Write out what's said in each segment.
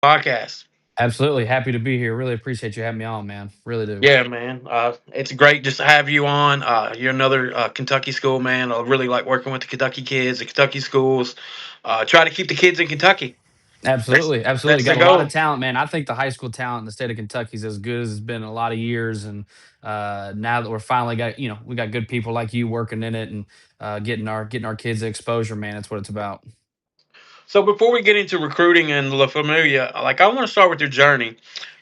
Podcast. Absolutely. Happy to be here. Really appreciate you having me on, man. Really do. Yeah, man. It's great just to have you on. You're another Kentucky school man. I really like working with the Kentucky kids, the Kentucky schools. Try to keep the kids in Kentucky. That's Absolutely. Absolutely. that's the Got a lot of goal. talent, man. I think the high school talent in the state of Kentucky is as good as it's been in a lot of years. And now that we're finally got, we got good people like you working in it and getting our kids the exposure, man. That's what it's about. So before we get into recruiting and La Familia, I want to start with your journey.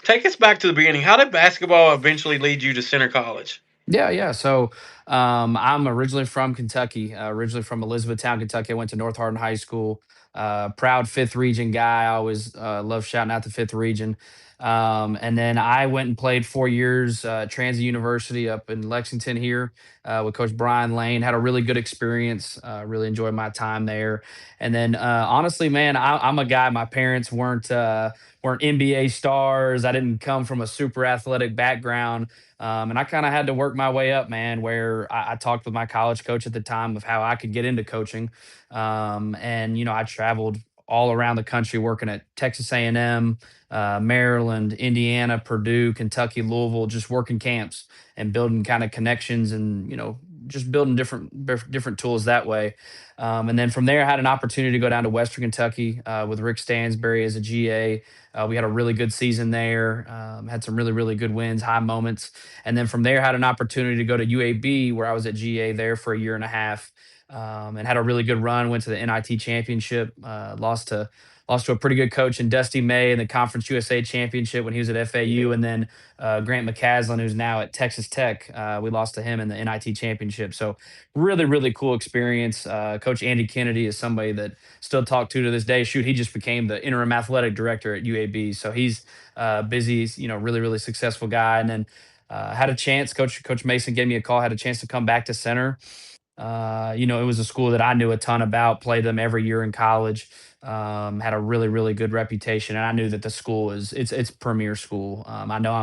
Take us back to the beginning. How did basketball eventually lead you to Center College? Yeah, yeah. So I'm originally from Kentucky, originally from Elizabethtown, Kentucky. I went to North Hardin High School. Proud fifth region guy. I always love shouting out the fifth region. And then I went and played 4 years Transit University up in Lexington here with Coach Brian Lane. Had a really good experience. Really enjoyed my time there. And then honestly, man, I'm a guy. My parents weren't NBA stars. I didn't come from a super athletic background. And I kind of had to work my way up, man, where I talked with my college coach at the time of how I could get into coaching. I traveled all around the country working at Texas A&M, Maryland, Indiana, Purdue, Kentucky, Louisville, just working camps and building kind of connections and, just building different tools that way. And then from there, I had an opportunity to go down to Western Kentucky with Rick Stansbury as a GA. We had a really good season there, had some really, really good wins, high moments. And then from there, had an opportunity to go to UAB, where I was at GA there for a year and a half, and had a really good run. Went to the NIT championship, lost to a pretty good coach in Dusty May in the Conference USA championship when he was at FAU, and then Grant McCaslin, who's now at Texas Tech. We lost to him in the NIT championship. So really, really cool experience. Coach Andy Kennedy is somebody that still talk to this day. Shoot, he just became the interim athletic director at UAB, so he's busy. He's, really, really successful guy. And then had a chance. Coach Mason gave me a call. Had a chance to come back to center. It was a school that I knew a ton about. Played them every year in college. Had a really, really good reputation, and I knew that the school it's premier school. I know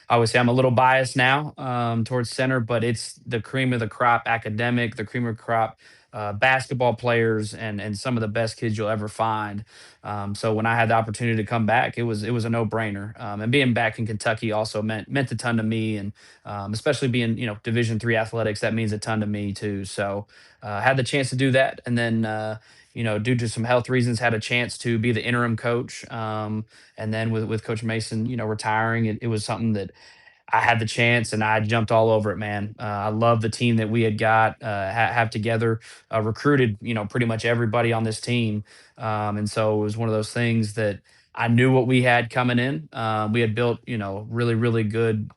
I always say I'm a little biased now towards center, but it's the cream of the crop academic, the cream of the crop basketball players, and some of the best kids you'll ever find. So when I had the opportunity to come back, it was a no brainer. And being back in Kentucky also meant a ton to me, and especially being Division III athletics, that means a ton to me too. So had the chance to do that, and then. Due to some health reasons, had a chance to be the interim coach. And then with Coach Mason, retiring, it was something that I had the chance and I jumped all over it, man. I love the team that we had got have together. Recruited, pretty much everybody on this team, and so it was one of those things that I knew what we had coming in. We had built, really, really good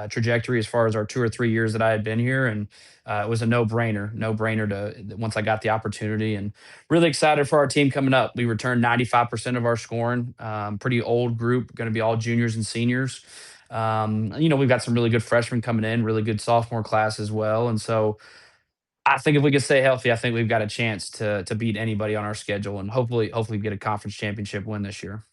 trajectory as far as our 2 or 3 years that I had been here, and it was a no brainer to once I got the opportunity, and really excited for our team coming up. We returned 95% of our scoring. Pretty old group, going to be all juniors and seniors. We've got some really good freshmen coming in, really good sophomore class as well. And so I think if we can stay healthy, I think we've got a chance to beat anybody on our schedule and hopefully get a conference championship win this year.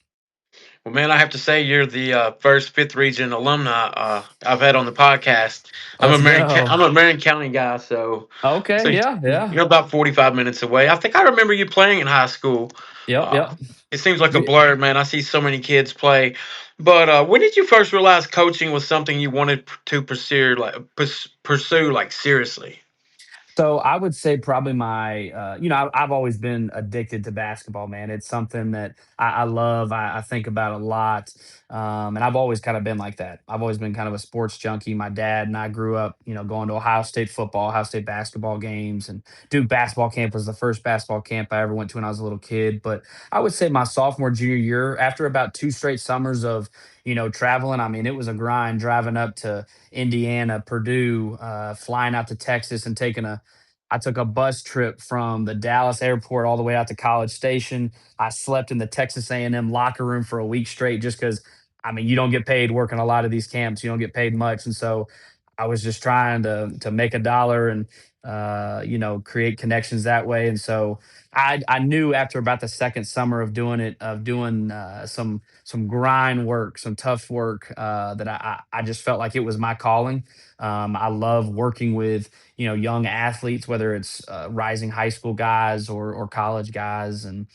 Well, man, I have to say you're the first fifth region alumni I've had on the podcast. Let's go. I'm a Marion County guy, so Okay, yeah, yeah. you're about 45 minutes away. I think I remember you playing in high school. Yep, Uh, yep. it seems like a We blur, man. I see so many kids play. But when did you first realize coaching was something you wanted to pursue like seriously? So I would say probably I've always been addicted to basketball, man. It's something that I love. I think about a lot. And I've always kind of been like that. I've always been kind of a sports junkie. My dad and I grew up, going to Ohio State football, Ohio State basketball games, and Duke basketball camp was the first basketball camp I ever went to when I was a little kid. But I would say my sophomore, junior year, after about 2 straight summers of, traveling, I mean, it was a grind driving up to Indiana, Purdue, flying out to Texas and I took a bus trip from the Dallas airport all the way out to College Station. I slept in the Texas A&M locker room for a week straight just because, I mean, you don't get paid working a lot of these camps. You don't get paid much, and so I was just trying to make a dollar and create connections that way. And so I knew after about the second summer of doing it, of doing some grind work, some tough work, that I just felt like it was my calling. I love working with young athletes, whether it's rising high school guys or college guys, and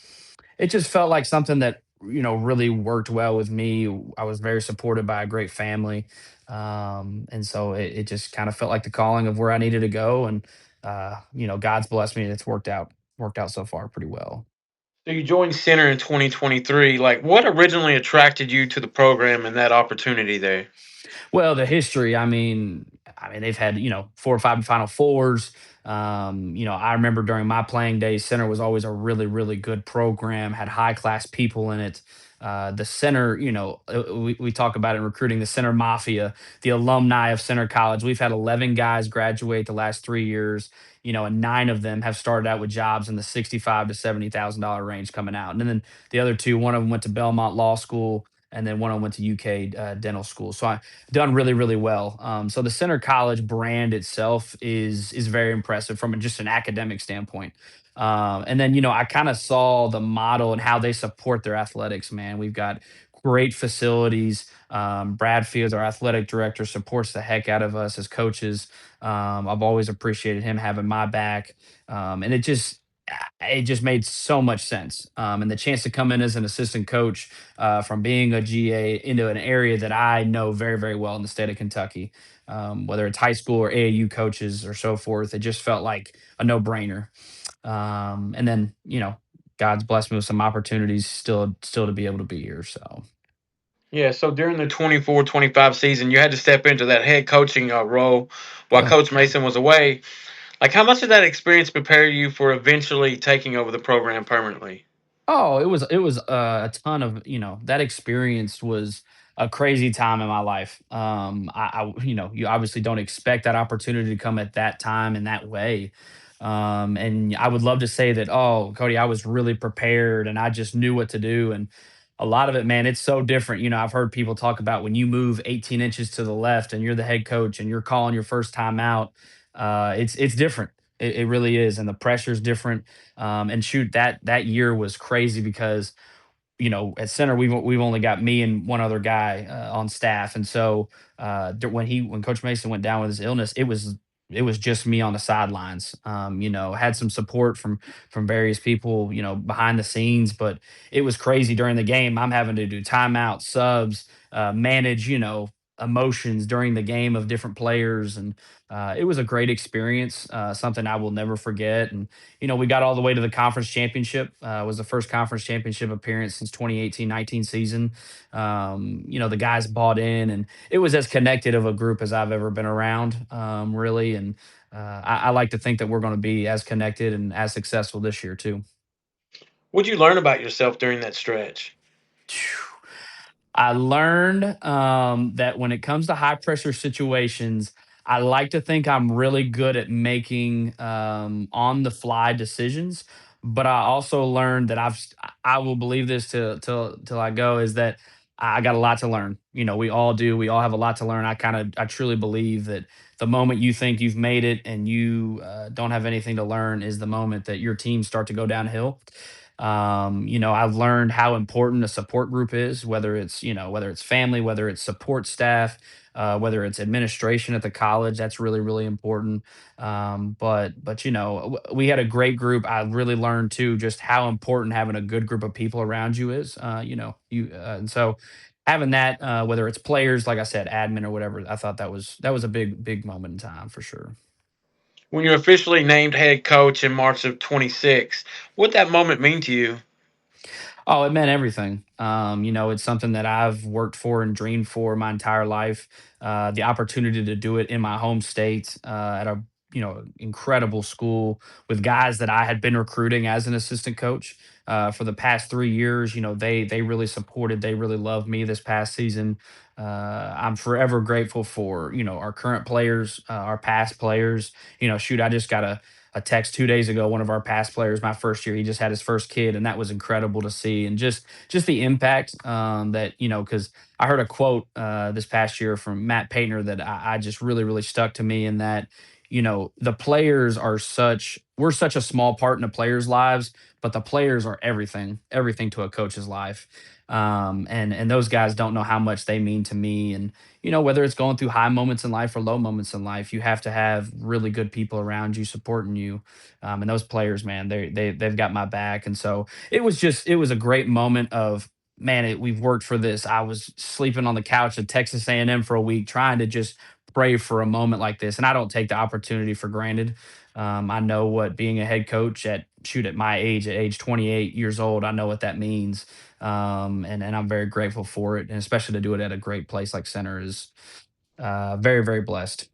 it just felt like something that really worked well with me. I was very supported by a great family. And so it just kind of felt like the calling of where I needed to go. And, God's blessed me. And it's worked out so far pretty well. So you joined center in 2023. Like, what originally attracted you to the program and that opportunity there? Well, the history, I mean, they've had, 4 or 5 Final Fours. I remember during my playing days, center was always a really, really good program, had high class people in it. The center, we talk about it in recruiting, the center mafia, the alumni of Center College. We've had 11 guys graduate the last 3 years, and 9 of them have started out with jobs in the 65 to $70,000 range coming out. And then the other two, one of them went to Belmont Law School, and then one of them went to UK dental school. So I done really, really well. So the Center College brand itself is very impressive from just an academic standpoint. And then I kind of saw the model and how they support their athletics. Man, we've got great facilities. Brad Fields, our athletic director, supports the heck out of us as coaches. I've always appreciated him having my back, and it just made so much sense. And the chance to come in as an assistant coach from being a GA into an area that I know very, very well in the state of Kentucky, whether it's high school or AAU coaches or so forth. It just felt like a no brainer. And then, God's blessed me with some opportunities still to be able to be here. So, Yeah, so during the 24-25 season, you had to step into that head coaching role while yeah. Coach Mason was away. Like, how much did that experience prepare you for eventually taking over the program permanently? Oh, it was a ton of that experience was a crazy time in my life. You obviously don't expect that opportunity to come at that time in that way. And I would love to say that, oh, Cody, I was really prepared and I just knew what to do. And a lot of it, man, it's so different. I've heard people talk about when you move 18 inches to the left and you're the head coach and you're calling your first time out. It's different. It really is, and the pressure's different. And shoot, that year was crazy because at center we've only got me and one other guy on staff, and so when Coach Mason went down with his illness, it was just me on the sidelines. Had some support from various people, behind the scenes, but it was crazy during the game. I'm having to do timeout, subs, manage, emotions during the game of different players, and it was a great experience, something I will never forget. And we got all the way to the conference championship. Was the first conference championship appearance since 2018-19 season. The guys bought in, and it was as connected of a group as I've ever been around, really. And I like to think that we're going to be as connected and as successful this year too. What'd you learn about yourself during that stretch? I learned that when it comes to high pressure situations, I like to think I'm really good at making on the fly decisions. But I also learned that I will believe this till I go, is that I got a lot to learn. We all do. We all have a lot to learn. I truly believe that the moment you think you've made it and you don't have anything to learn is the moment that your teams start to go downhill. I've learned how important a support group is, whether it's family, whether it's support staff, whether it's administration at the college. That's really, really important. But we had a great group. I really learned too just how important having a good group of people around you is. And so having that, whether it's players, like I said, admin or whatever, I thought that was a big, big moment in time for sure. When you're officially named head coach in March of 26, what'd that moment mean to you? Oh, it meant everything. It's something that I've worked for and dreamed for my entire life. The opportunity to do it in my home state at a incredible school with guys that I had been recruiting as an assistant coach for the past 3 years. They really supported. They really loved me this past season. I'm forever grateful for our current players, our past players. Shoot, I just got a text 2 days ago. One of our past players, my first year, he just had his first kid, and that was incredible to see. And just the impact that because I heard a quote this past year from Matt Painter that I just really really stuck to me, in that the players we're such a small part in the players' lives, but the players are everything to a coach's life. And those guys don't know how much they mean to me. And whether it's going through high moments in life or low moments in life, you have to have really good people around you supporting you. And those players, man, they've got my back. And so it was a great moment of man, we've worked for this. I was sleeping on the couch at Texas A&M for a week trying to just pray for a moment like this, and I don't take the opportunity for granted. I know what being a head coach at shoot at my age, at age 28 years old, I know what that means, and I'm very grateful for it, and especially to do it at a great place like Center is very very blessed.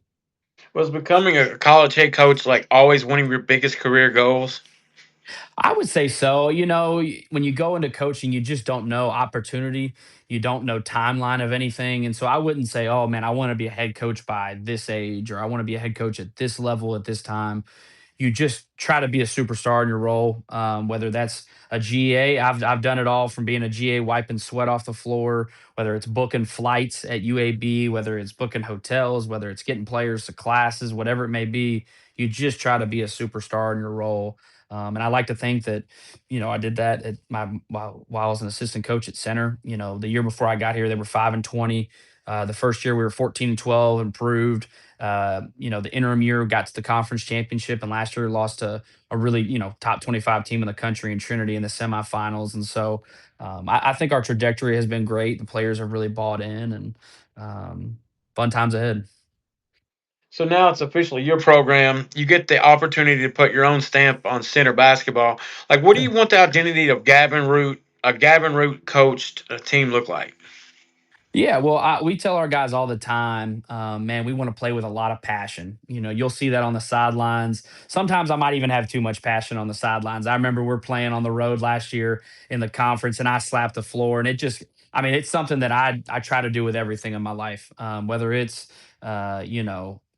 Was becoming a college head coach like always one of your biggest career goals? I would say so. When you go into coaching, you just don't know opportunity. You don't know timeline of anything. And so I wouldn't say, oh man, I want to be a head coach by this age, or I want to be a head coach at this level at this time. You just try to be a superstar in your role, whether that's a GA. I've done it all from being a GA, wiping sweat off the floor, whether it's booking flights at UAB, whether it's booking hotels, whether it's getting players to classes, whatever it may be. You just try to be a superstar in your role. And I like to think that, I did that at while I was an assistant coach at Center. The year before I got here, they were 5-20. The first year we were 14-12, improved. The interim year got to the conference championship, and last year lost to a really, top 25 team in the country in Trinity in the semifinals. And so I think our trajectory has been great. The players have really bought in, and um, fun times ahead. So now it's officially your program. You get the opportunity to put your own stamp on Center basketball. Like, what do you want the identity of Gavin Root coached team look like? Yeah, well, we tell our guys all the time, man, we want to play with a lot of passion. You'll see that on the sidelines. Sometimes I might even have too much passion on the sidelines. I remember we're playing on the road last year in the conference, and I slapped the floor, and I mean, it's something that I try to do with everything in my life, whether it's,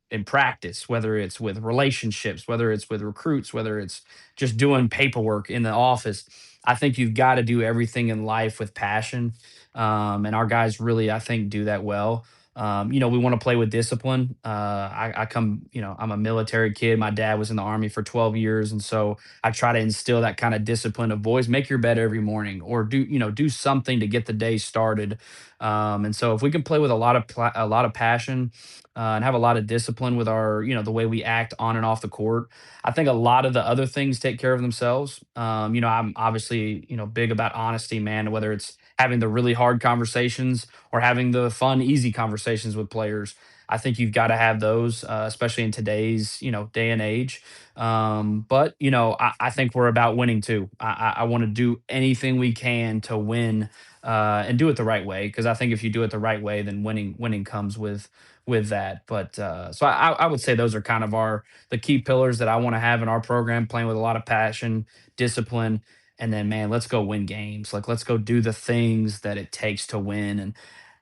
in practice, whether it's with relationships, whether it's with recruits, whether it's just doing paperwork in the office. I think you've got to do everything in life with passion, and our guys really, I think, do that well. We want to play with discipline. I come, I'm a military kid. My dad was in the Army for 12 years. And so I try to instill that kind of discipline of boys, make your bed every morning, or do something to get the day started. And so if we can play with a lot of passion, and have a lot of discipline with our, the way we act on and off the court, I think a lot of the other things take care of themselves. I'm obviously, big about honesty, man, whether it's having the really hard conversations or having the fun, easy conversations with players. I think you've got to have those, especially in today's, day and age. But I think we're about winning too. I want to do anything we can to win, and do it the right way. Because I think if you do it the right way, then winning comes with that. But so I would say those are kind of the key pillars that I want to have in our program, playing with a lot of passion, discipline, and then man, let's go win games. Like let's go do the things that it takes to win. And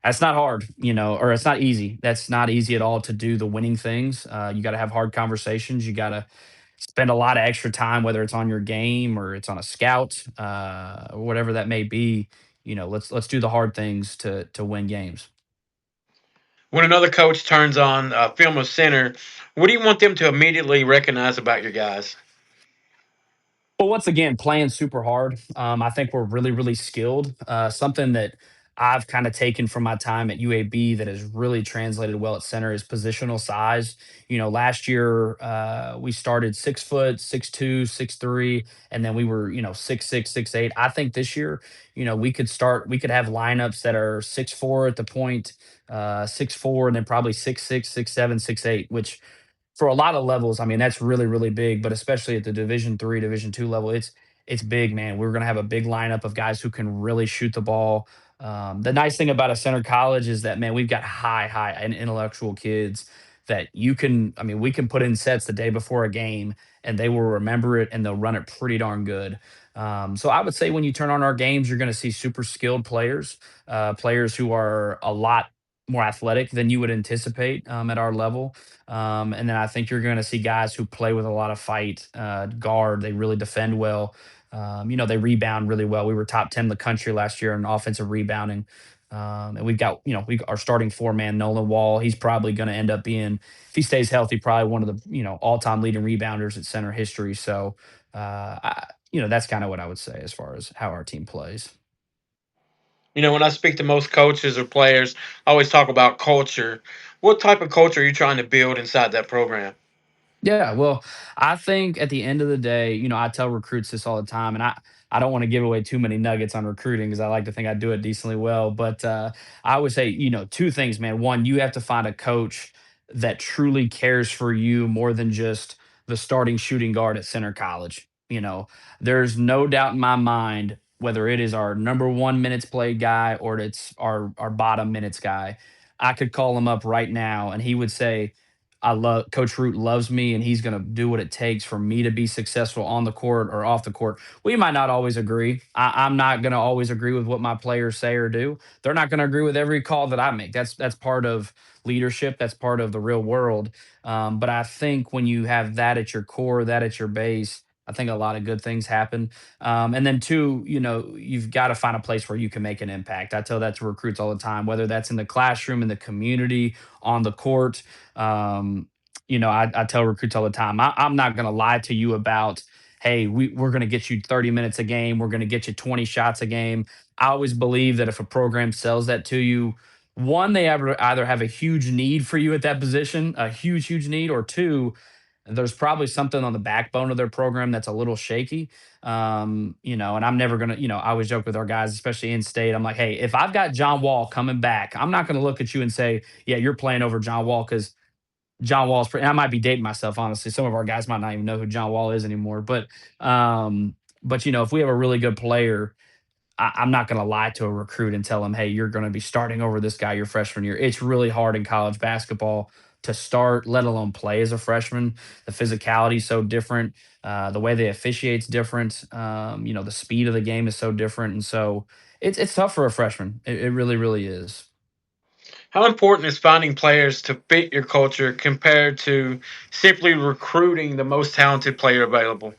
that's not hard, or it's not easy. That's not easy at all to do the winning things. You got to have hard conversations. You got to spend a lot of extra time, whether it's on your game or it's on a scout, or whatever that may be. Let's do the hard things to win games. When another coach turns on film of Center, what do you want them to immediately recognize about your guys? Well, once again, playing super hard. I think we're really, really skilled. Something that I've kind of taken from my time at UAB that has really translated well at Center is positional size. Last year we started 6 foot, 6'2", 6'3", and then we were, 6'6", 6'8". I think this year, we could have lineups that are 6'4" at the point, 6'4", and then probably 6'6", 6'7", 6'8", which for a lot of levels, I mean, that's really, really big, but especially at the Division 3, Division 2 level, it's big, man. We're gonna have a big lineup of guys who can really shoot the ball. The nice thing about a center college is that, man, we've got high and intellectual kids that I mean, we can put in sets the day before a game and they will remember it and they'll run it pretty darn good. So I would say when you turn on our games, you're going to see super skilled players, players who are a lot more athletic than you would anticipate, at our level. And then I think you're going to see guys who play with a lot of fight, guard. They really defend well. They rebound really well. We were top 10 in the country last year in offensive rebounding. And we've got, our starting four-man, Nolan Wall. He's probably going to end up being, if he stays healthy, probably one of the, all-time leading rebounders at Center history. So, that's kind of what I would say as far as how our team plays. When I speak to most coaches or players, I always talk about culture. What type of culture are you trying to build inside that program? Yeah, well, I think at the end of the day, I tell recruits this all the time, and I I don't want to give away too many nuggets on recruiting because I like to think I do it decently well. But I would say, two things, man. One, you have to find a coach that truly cares for you more than just the starting shooting guard at center college. There's no doubt in my mind whether it is our number one minutes played guy or it's our bottom minutes guy. I could call him up right now and he would say, I love Coach Root loves me and he's going to do what it takes for me to be successful on the court or off the court. We might not always agree. I'm not going to always agree with what my players say or do. They're not going to agree with every call that I make. That's part of leadership. That's part of the real world. But I think when you have that at your core, that at your base, I think a lot of good things happen. And then two, you've got to find a place where you can make an impact. I tell that to recruits all the time, whether that's in the classroom, in the community, on the court. Um, I tell recruits all the time, I'm not going to lie to you about, hey, we're going to get you 30 minutes a game. We're going to get you 20 shots a game. I always believe that if a program sells that to you, one, they either have a huge need for you at that position, a huge, huge need, or two, there's probably something on the backbone of their program that's a little shaky. And I'm never gonna, I always joke with our guys, especially in state. I'm like, hey, if I've got John Wall coming back, I'm not gonna look at you and say, yeah, you're playing over John Wall because John Wall's. And I might be dating myself, honestly. Some of our guys might not even know who John Wall is anymore. But if we have a really good player, I'm not going to lie to a recruit and tell him, hey, you're going to be starting over this guy your freshman year. It's really hard in college basketball to start, let alone play as a freshman. The physicality is so different. The way they officiate's different. The speed of the game is so different. And so it's tough for a freshman. It really, really is. How important is finding players to fit your culture compared to simply recruiting the most talented player available?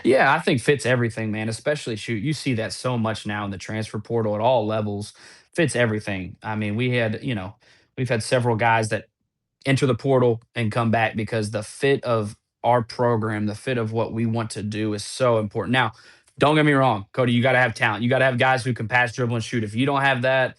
Yeah, I think fits everything, man. Especially shoot, you see that so much now in the transfer portal at all levels. Fits everything. I mean, we've had several guys that enter the portal and come back because the fit of our program, the fit of what we want to do is so important. Now, don't get me wrong, Cody, you got to have talent. You got to have guys who can pass, dribble, and shoot. If you don't have that,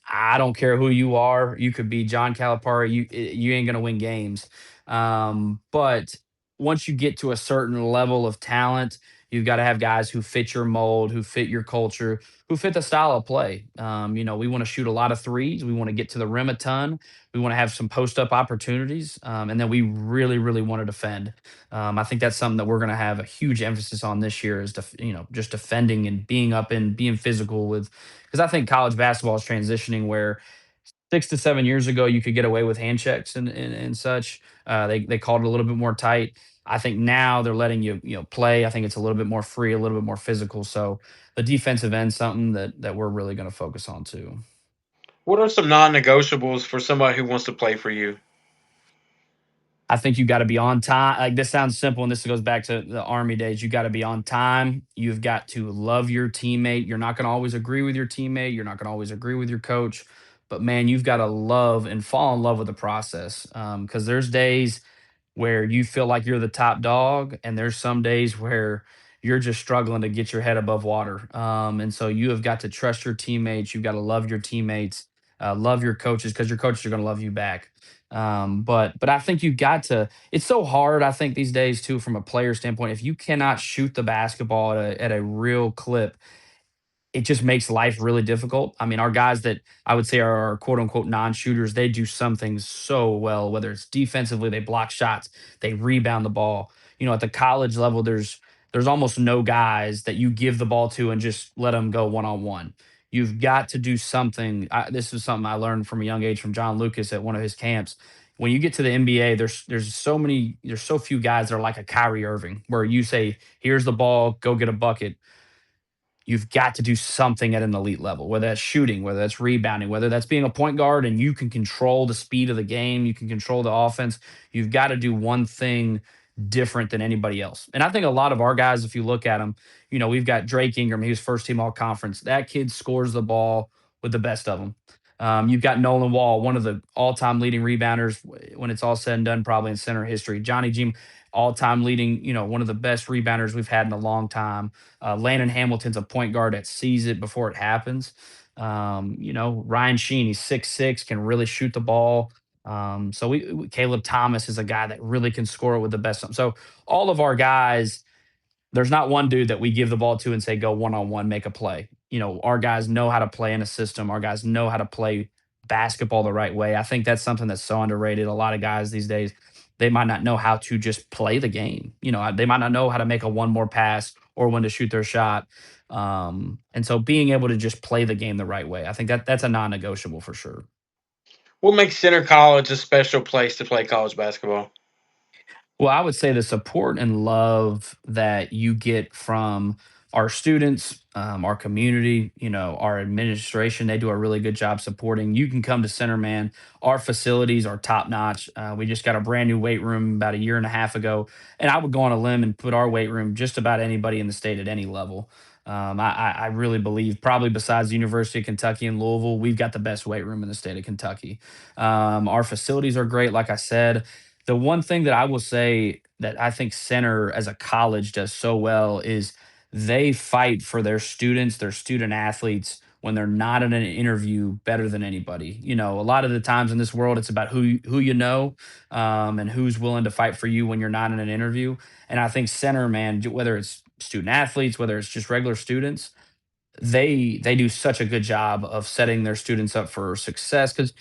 I don't care who you are. You could be John Calipari. You ain't gonna win games. But once you get to a certain level of talent, you've got to have guys who fit your mold, who fit your culture, who fit the style of play. We want to shoot a lot of threes. We want to get to the rim a ton. We want to have some post up opportunities, and then we really, really want to defend. I think that's something that we're going to have a huge emphasis on this year is just defending and being up and being physical with because I think college basketball is transitioning where 6 to 7 years ago you could get away with hand checks and such. They called it a little bit more tight. I think now they're letting you play. I think it's a little bit more free, a little bit more physical. So the defensive end something that we're really going to focus on too. What are some non negotiables for somebody who wants to play for you? I think you got to be on time. Like this sounds simple, and this goes back to the Army days. You got to be on time. You've got to love your teammate. You're not going to always agree with your teammate. You're not going to always agree with your coach, but man, you've got to love and fall in love with the process. Because there's days where you feel like you're the top dog, and there's some days where you're just struggling to get your head above water. And so you have got to trust your teammates. You've got to love your teammates, love your coaches because your coaches are going to love you back. But I think you've got to. It's so hard. I think these days too, from a player standpoint, if you cannot shoot the basketball at a real clip, it just makes life really difficult. I mean, our guys that I would say are our quote unquote non-shooters, they do some things so well, whether it's defensively, they block shots, they rebound the ball. At the college level, there's almost no guys that you give the ball to and just let them go one on one. You've got to do something. This is something I learned from a young age from John Lucas at one of his camps. When you get to the NBA, there's so few guys that are like a Kyrie Irving, where you say, "Here's the ball, go get a bucket." You've got to do something at an elite level, whether that's shooting, whether that's rebounding, whether that's being a point guard and you can control the speed of the game, you can control the offense. You've got to do one thing different than anybody else. And I think a lot of our guys, if you look at them, we've got Drake Ingram, he was first team all conference. That kid scores the ball with the best of them. You've got Nolan Wall, one of the all time leading rebounders when it's all said and done, probably in center history. Johnny G, all time leading, one of the best rebounders we've had in a long time. Landon Hamilton's a point guard that sees it before it happens. Ryan Sheen, he's 6'6", can really shoot the ball. Caleb Thomas is a guy that really can score it with the best. So all of our guys, there's not one dude that we give the ball to and say, go one on one, make a play. You know, our guys know how to play in a system. Our guys know how to play basketball the right way. I think that's something that's so underrated. A lot of guys these days, they might not know how to just play the game. You know, they might not know how to make a one more pass or when to shoot their shot. And so being able to just play the game the right way, I think that's a non-negotiable for sure. What makes Center College a special place to play college basketball? Well, I would say the support and love that you get from our students, our community, you know, our administration, they do a really good job supporting. You can come to Center, man. Our facilities are top notch. We just got a brand new weight room about a year and a half ago, and I would go on a limb and put our weight room just about anybody in the state at any level. I really believe, probably besides the University of Kentucky and Louisville, we've got the best weight room in the state of Kentucky. Our facilities are great, like I said. The one thing that I will say that I think Center as a college does so well is they fight for their students, their student athletes when they're not in an interview better than anybody. You know, a lot of the times in this world, it's about who you know, and who's willing to fight for you when you're not in an interview. And I think Center, man, whether it's student athletes, whether it's just regular students, they do such a good job of setting their students up for success because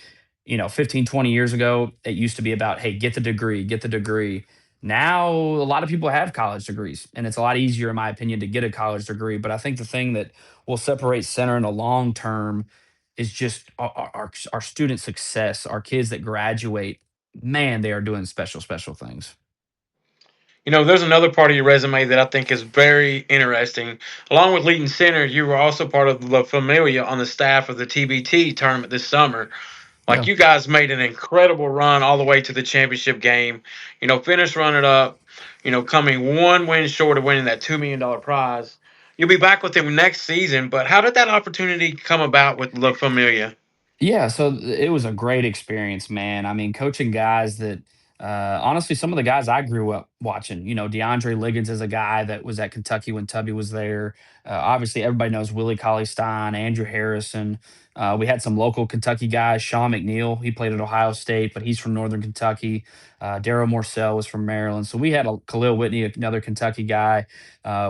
15, 20 years ago it used to be about, hey, get the degree. Now a lot of people have college degrees and it's a lot easier in my opinion to get a college degree, but I think the thing that will separate Center in the long term is just our student success, our kids that graduate. Man, they are doing special things. There's another part of your resume that I think is very interesting. Along with leading center, you were also part of La Familia on the staff of the TBT tournament this summer. Like Yeah. you guys made an incredible run all the way to the championship game. Finished running up. Coming one win short of winning that $2 million prize. You'll be back with them next season. But how did that opportunity come about with La Familia? Yeah, so it was a great experience, man. I mean, coaching guys that honestly, some of the guys I grew up watching, DeAndre Liggins is a guy that was at Kentucky when Tubby was there. Obviously, everybody knows Willie Cauley Stein, Andrew Harrison. We had some local Kentucky guys, Sean McNeil. He played at Ohio State, but he's from Northern Kentucky. Daryl Morcell was from Maryland. So we had Khalil Whitney, another Kentucky guy.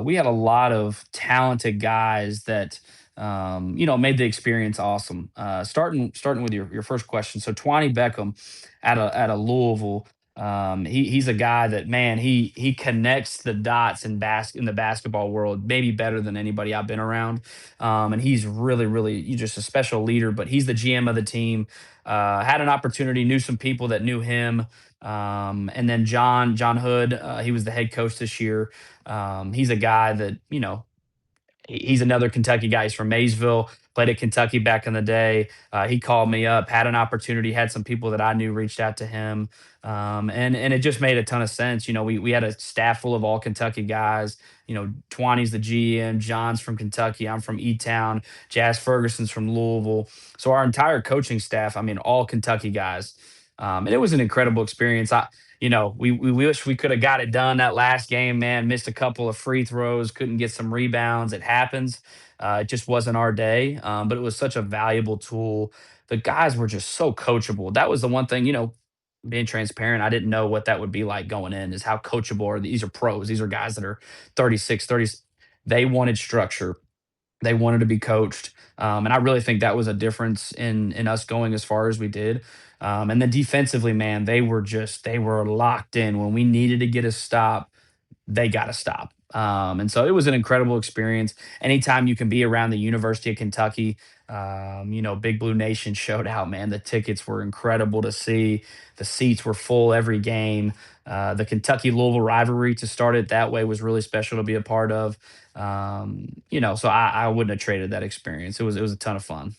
We had a lot of talented guys that made the experience awesome. Starting with your first question. So Twani Beckham at a Louisville. He's a guy that, man, he connects the dots in the basketball world maybe better than anybody I've been around. And he's really he's just a special leader. But he's the GM of the team. Had an opportunity, knew some people that knew him. And then John Hood, he was the head coach this year. He's a guy that he's another Kentucky guy. He's from Maysville, played at Kentucky back in the day. He called me up, had an opportunity, had some people that I knew reached out to him. And it just made a ton of sense. We had a staff full of all Kentucky guys. Twani's the GM, John's from Kentucky, I'm from E Town, Jazz Ferguson's from Louisville. So our entire coaching staff, I mean, all Kentucky guys. And it was an incredible experience. We wish we could have got it done that last game, man. Missed a couple of free throws, couldn't get some rebounds. It happens. It just wasn't our day, but it was such a valuable tool. The guys were just so coachable. That was the one thing, being transparent, I didn't know what that would be like going in, is how coachable are these are pros. These are guys that are 36, 30. They wanted structure. They wanted to be coached. And I really think that was a difference in us going as far as we did. And then defensively, man, they were locked in. When we needed to get a stop, they got to stop. And so it was an incredible experience. Anytime you can be around the University of Kentucky, Big Blue Nation showed out, man. The tickets were incredible to see. The seats were full every game. The Kentucky Louisville rivalry to start it that way was really special to be a part of. So I wouldn't have traded that experience. It was a ton of fun.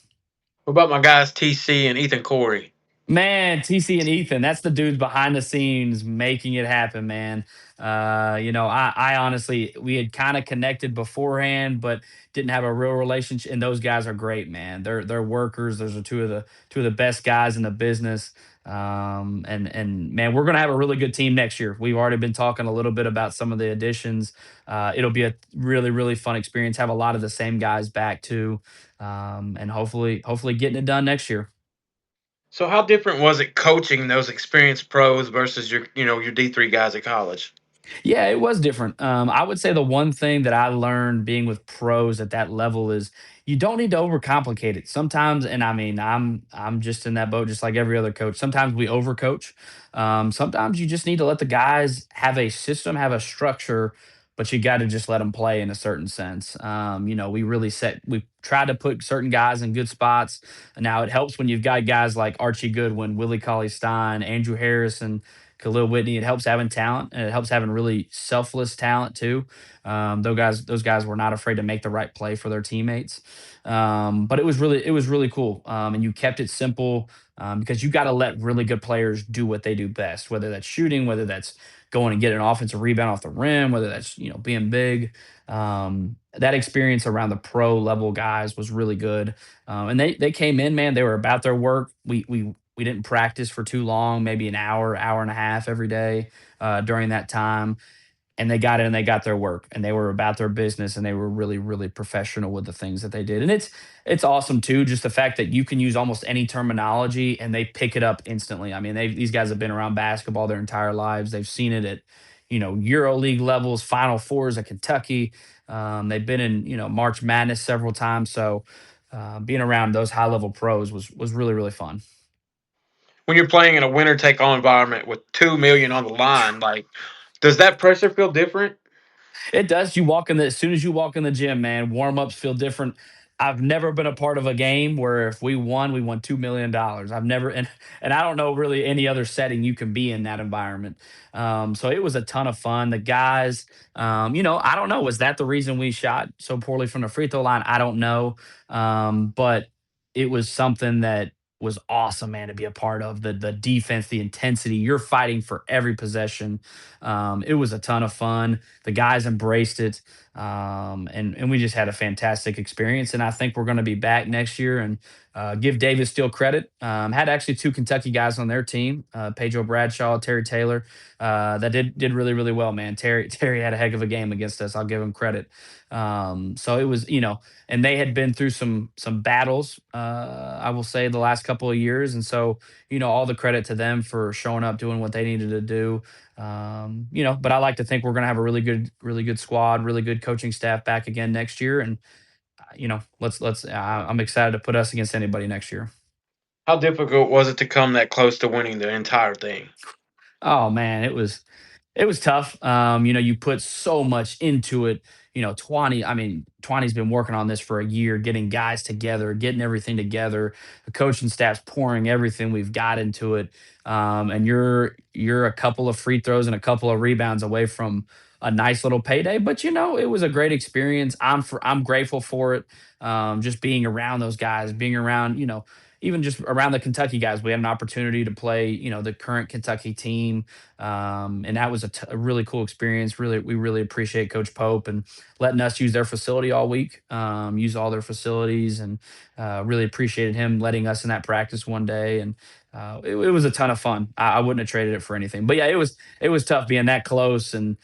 What about my guys TC and Ethan Corey? Man, TC and Ethan, that's the dudes behind the scenes making it happen, man. I honestly, we had kind of connected beforehand, but didn't have a real relationship. And those guys are great, man. They're workers. Those are two of the best guys in the business. And man, we're gonna have a really good team next year. We've already been talking a little bit about some of the additions. It'll be a really fun experience. Have a lot of the same guys back too, and hopefully getting it done next year. So how different was it coaching those experienced pros versus your D3 guys at college? Yeah, it was different. I would say the one thing that I learned being with pros at that level is you don't need to overcomplicate it. Sometimes, and I mean, I'm just in that boat, just like every other coach. Sometimes we overcoach. Sometimes you just need to let the guys have a system, have a structure, but you got to just let them play in a certain sense. We try to put certain guys in good spots. Now it helps when you've got guys like Archie Goodwin, Willie Cauley Stein, Andrew Harrison, Khalil Whitney. It helps having talent, and it helps having really selfless talent too. Those guys were not afraid to make the right play for their teammates. But it was really cool, and you kept it simple because you got to let really good players do what they do best, whether that's shooting, whether that's going and getting an offensive rebound off the rim, whether that's being big. That experience around the pro level guys was really good, and they came in, man. They were about their work. We didn't practice for too long, maybe an hour, hour and a half every day during that time. And they got in and they got their work and they were about their business and they were really, really professional with the things that they did. And it's awesome too, just the fact that you can use almost any terminology and they pick it up instantly. I mean, these guys have been around basketball their entire lives. They've seen it at, Euro League levels, Final Fours at Kentucky. They've been in, March Madness several times. So being around those high level pros was really, really fun. When you're playing in a winner take all environment with 2 million on the line, like, does that pressure feel different? It does. As soon as you walk in the gym, man, warm ups feel different. I've never been a part of a game where if we won $2 million. I've never, and I don't know really any other setting you can be in that environment. So it was a ton of fun. The guys, I don't know, was that the reason we shot so poorly from the free throw line? I don't know, but it was something that was awesome, man, to be a part of. The defense, the intensity. You're fighting for every possession. It was a ton of fun. The guys embraced it, and we just had a fantastic experience. And I think we're going to be back next year and give Davis Steele credit. Had actually two Kentucky guys on their team, Pedro Bradshaw, Terry Taylor, that did really really well. Man, Terry had a heck of a game against us. I'll give him credit. So it was, and they had been through some battles. I will say the last couple of years, and so all the credit to them for showing up, doing what they needed to do. But I like to think we're going to have a really good squad, really good coaching staff back again next year, and let's. I'm excited to put us against anybody next year. How difficult was it to come that close to winning the entire thing? Oh man, it was tough. You put so much into it. I mean, Twani's been working on this for a year, getting guys together, getting everything together. The coaching staff's pouring everything we've got into it. And you're a couple of free throws and a couple of rebounds away from a nice little payday. But it was a great experience. I'm grateful for it. Just being around those guys, being around, even just around the Kentucky guys. We had an opportunity to play, the current Kentucky team, and that was a really cool experience. Really, we really appreciate Coach Pope and letting us use their facility all week, use all their facilities, and really appreciated him letting us in that practice one day. And it was a ton of fun. I wouldn't have traded it for anything. But yeah, it was tough being that close, and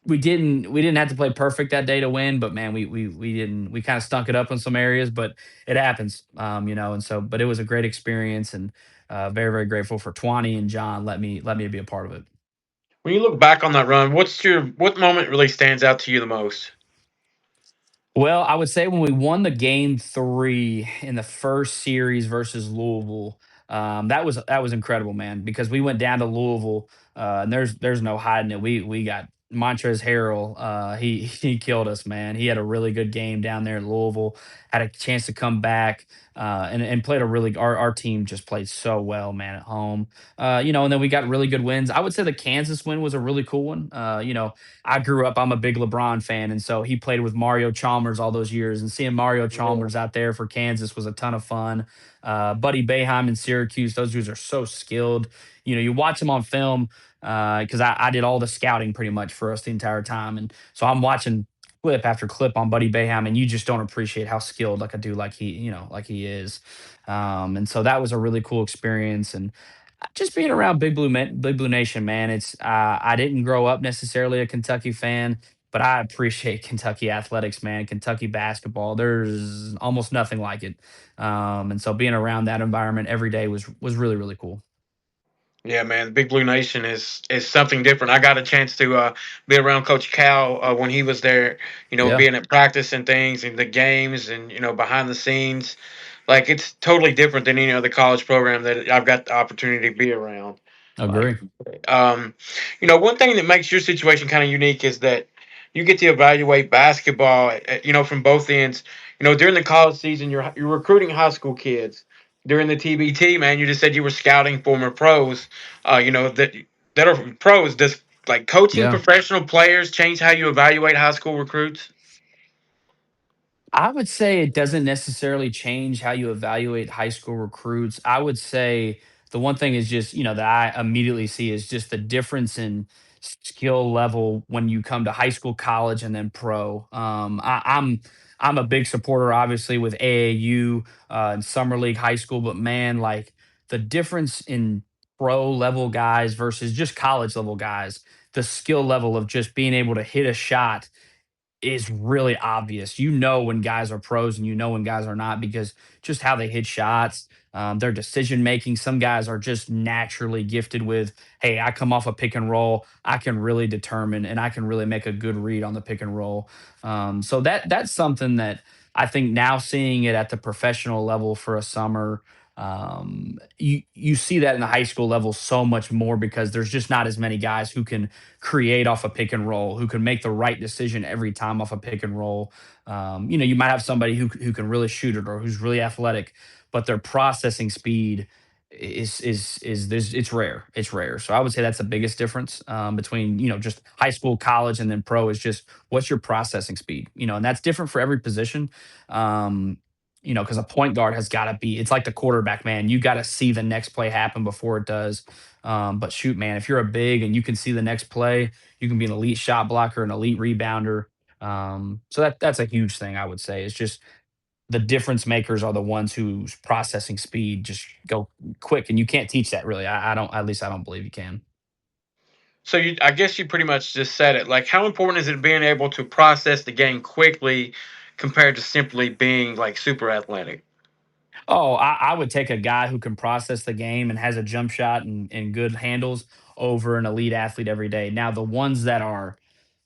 we didn't have to play perfect that day to win. But man, we kind of stunk it up in some areas, but it happens, And so, but it was a great experience, and very very grateful for Twani and John let me be a part of it. When you look back on that run, what moment really stands out to you the most? Well, I would say when we won the game three in the first series versus Louisville, that was incredible, man. Because we went down to Louisville, and there's no hiding it. We got Montrezl Harrell. He killed us, man. He had a really good game down there in Louisville. Had a chance to come back, and played a really. Our team just played so well, man, at home. And then we got really good wins. I would say the Kansas win was a really cool one. I grew up, I'm a big LeBron fan. And so he played with Mario Chalmers all those years. And seeing Mario Yeah. Chalmers out there for Kansas was a ton of fun. Buddy Boeheim in Syracuse, those dudes are so skilled. You watch them on film because I did all the scouting pretty much for us the entire time. And so I'm watching clip after clip on Buddy Boeheim, and you just don't appreciate how skilled like a dude like he is. And so that was a really cool experience. And just being around Big Blue Nation, man. I didn't grow up necessarily a Kentucky fan, but I appreciate Kentucky athletics, man. Kentucky basketball. There's almost nothing like it, and so being around that environment every day was really really cool. Yeah, man, Big Blue Nation is something different. I got a chance to be around Coach Cal when he was there. Yeah, Being at practice and things, and the games, and behind the scenes. Like it's totally different than any other college program that I've got the opportunity to be around. Like, agree. um, one thing that makes your situation kind of unique is that you get to evaluate basketball, from both ends. During the college season, you're recruiting high school kids. During the TBT, man, you just said you were scouting former pros. That are pros. Does like coaching Yeah. professional players change how you evaluate high school recruits? I would say it doesn't necessarily change how you evaluate high school recruits. I would say the one thing is just, that I immediately see is just the difference in skill level when you come to high school, college, and then pro. I'm a big supporter, obviously, with AAU and summer league high school, but man, like the difference in pro level guys versus just college level guys, the skill level of just being able to hit a shot is really obvious. You know when guys are pros and you know when guys are not because just how they hit shots, their decision making. Some guys are just naturally gifted with, hey, I come off a pick and roll, I can really determine and I can really make a good read on the pick and roll. So that's something that I think now seeing it at the professional level for a summer. You see that in the high school level so much more because there's just not as many guys who can create off a pick and roll, who can make the right decision every time off a pick and roll. You might have somebody who can really shoot it or who's really athletic, but their processing speed is this it's rare. It's rare. So I would say that's the biggest difference between just high school, college, and then pro is just what's your processing speed. And that's different for every position. Um, because a point guard has got to be. It's like the quarterback, man. You got to see the next play happen before it does. But shoot, man, if you're a big and you can see the next play, you can be an elite shot blocker, an elite rebounder. So that's a huge thing I would say. It's just the difference makers are the ones whose processing speed just go quick, and you can't teach that really. I don't. At least I don't believe you can. So I guess you pretty much just said it. Like, how important is it being able to process the game quickly compared to simply being like super athletic? Oh, I would take a guy who can process the game and has a jump shot and good handles over an elite athlete every day. Now, the ones that are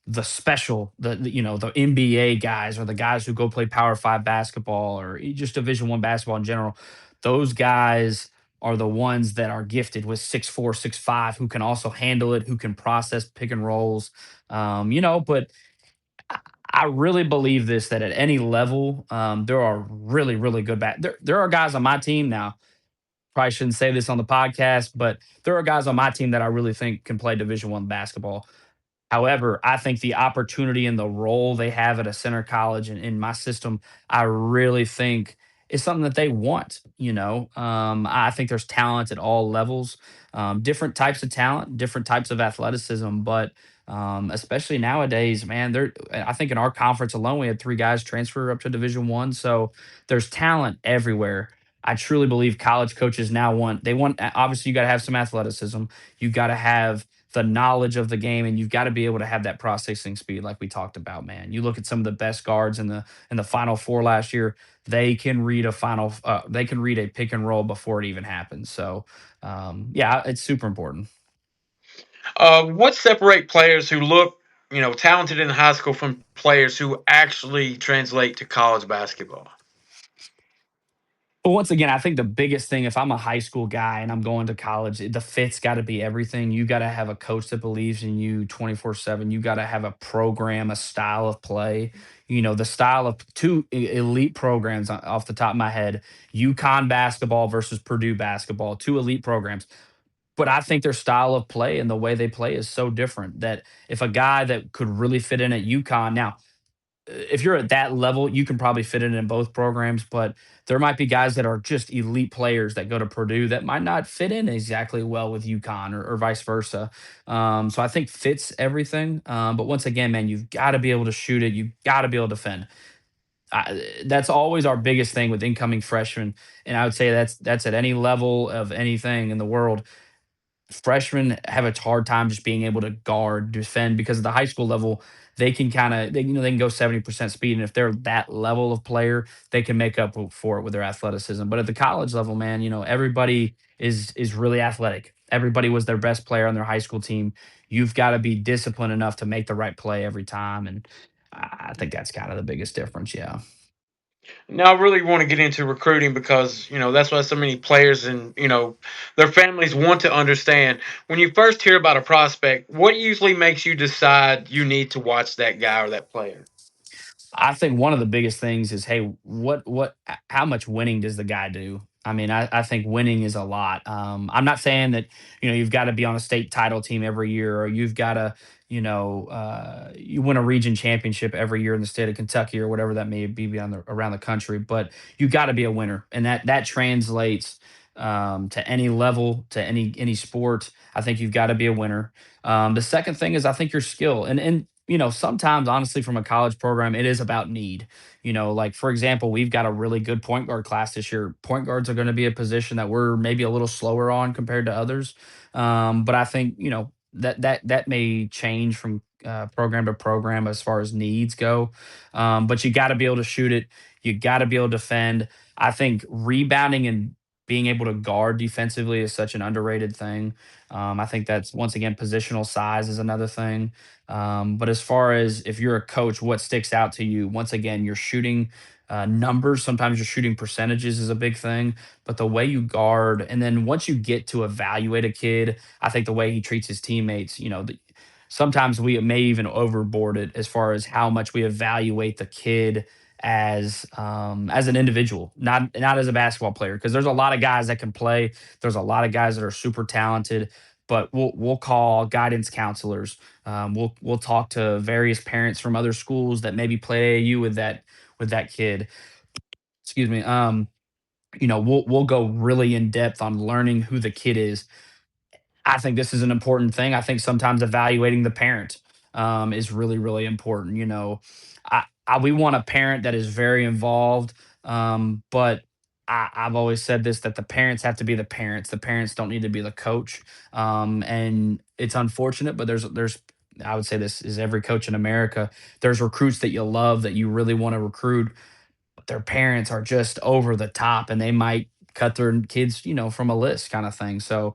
the special, the NBA guys or the guys who go play Power Five basketball or just Division One basketball in general, those guys are the ones that are gifted with 6'4", 6'5", who can also handle it, who can process pick and rolls. But I really believe this that at any level, there are really, really good there are guys on my team now. Probably shouldn't say this on the podcast, but there are guys on my team that I really think can play Division One basketball. However, I think the opportunity and the role they have at a center college and in my system, I really think is something that they want. I think there's talent at all levels, different types of talent, different types of athleticism, but especially nowadays, man, there. I think in our conference alone, we had 3 guys transfer up to Division One, so there's talent everywhere. I truly believe college coaches now want obviously you got to have some athleticism, you got to have the knowledge of the game and you've got to be able to have that processing speed like we talked about, man. You look at some of the best guards in the final four last year, they can read a pick and roll before it even happens. So yeah, it's super important. What separate players who look, talented in high school from players who actually translate to college basketball? But once again, I think the biggest thing, if I'm a high school guy and I'm going to college, the fit's got to be everything. You got to have a coach that believes in you 24/7. You got to have a program, a style of play. The style of two elite programs off the top of my head: UConn basketball versus Purdue basketball, two elite programs. But I think their style of play and the way they play is so different that if a guy that could really fit in at UConn now, if you're at that level, you can probably fit it in both programs, but there might be guys that are just elite players that go to Purdue that might not fit in exactly well with UConn or vice versa. So I think fits everything. But once again, man, you've got to be able to shoot it. You've got to be able to defend. That's always our biggest thing with incoming freshmen, and I would say that's at any level of anything in the world. Freshmen have a hard time just being able to guard, defend because at the high school level, they can kind of they can go 70% speed. And if they're that level of player, they can make up for it with their athleticism. But at the college level, man, everybody is really athletic. Everybody was their best player on their high school team. You've got to be disciplined enough to make the right play every time, and I think that's kind of the biggest difference. Yeah. Now, I really want to get into recruiting because that's why so many players and their families want to understand. When you first hear about a prospect, what usually makes you decide you need to watch that guy or that player? I think one of the biggest things is, hey, how much winning does the guy do? I mean, I think winning is a lot. I'm not saying that you've got to be on a state title team every year, or you've got to you win a region championship every year in the state of Kentucky or whatever that may be around the country. But you got to be a winner, and that translates to any level, to any sport. I think you've got to be a winner. The second thing is I think your skill, and sometimes honestly from a college program, it is about need. Like for example, we've got a really good point guard class this year. Point guards are going to be a position that we're maybe a little slower on compared to others. But I think, that may change from program to program as far as needs go. But you got to be able to shoot it. You got to be able to defend. I think rebounding and being able to guard defensively is such an underrated thing. I think that's once again positional size is another thing. But as far as if you're a coach, what sticks out to you? Once again, you're shooting numbers. Sometimes you're shooting percentages is a big thing, but the way you guard, and then once you get to evaluate a kid, I think the way he treats his teammates. Sometimes we may even overboard it as far as how much we evaluate the kid as an individual, not as a basketball player. Because there's a lot of guys that can play. There's a lot of guys that are super talented, but we'll call guidance counselors. We'll talk to various parents from other schools that maybe play AAU with that kid. Excuse me. We'll go really in depth on learning who the kid is. I think this is an important thing. I think sometimes evaluating the parent is really, really important. We want a parent that is very involved, but I've always said this that the parents have to be the parents. The parents don't need to be the coach. And it's unfortunate, but there's I would say this is every coach in America. There's recruits that you love that you really want to recruit, but their parents are just over the top and they might cut their kids, from a list kind of thing. So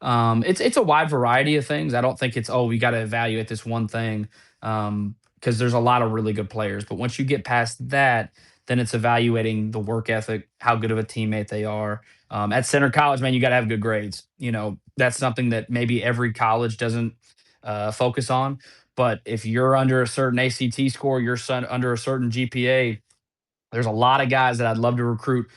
it's a wide variety of things. I don't think it's we got to evaluate this one thing because there's a lot of really good players. But once you get past that, then it's evaluating the work ethic, how good of a teammate they are. At Center College, man, you got to have good grades. That's something that maybe every college doesn't focus on. But if you're under a certain ACT score, you're under a certain GPA, there's a lot of guys that I'd love to recruit,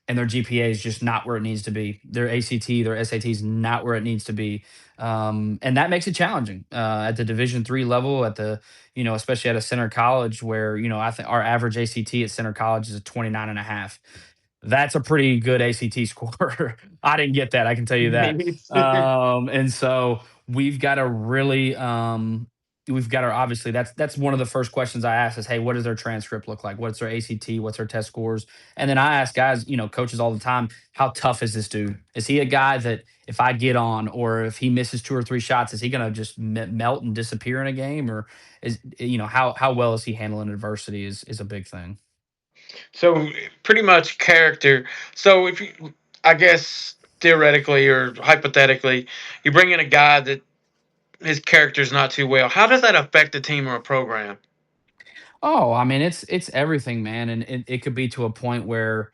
and their GPA is just not where it needs to be. Their ACT, their SAT is not where it needs to be, and that makes it challenging at the Division III level. Especially at a Center College, where I think our average ACT at Center College is a 29 and a half. That's a pretty good ACT score. I didn't get that. I can tell you that. Me too. And so we've got to really, we've got to obviously that's one of the first questions I ask is, hey, what does their transcript look like? What's their ACT? What's their test scores? And then I ask guys, coaches all the time, how tough is this dude? Is he a guy that if I get on, or if he misses two or three shots, is he going to just melt and disappear in a game, or how well is he handling adversity is a big thing. So pretty much character. So if you, I guess theoretically or hypothetically, you bring in a guy that his character's not too well. How does that affect the team or a program? Oh, I mean, it's everything, man, and it could be to a point where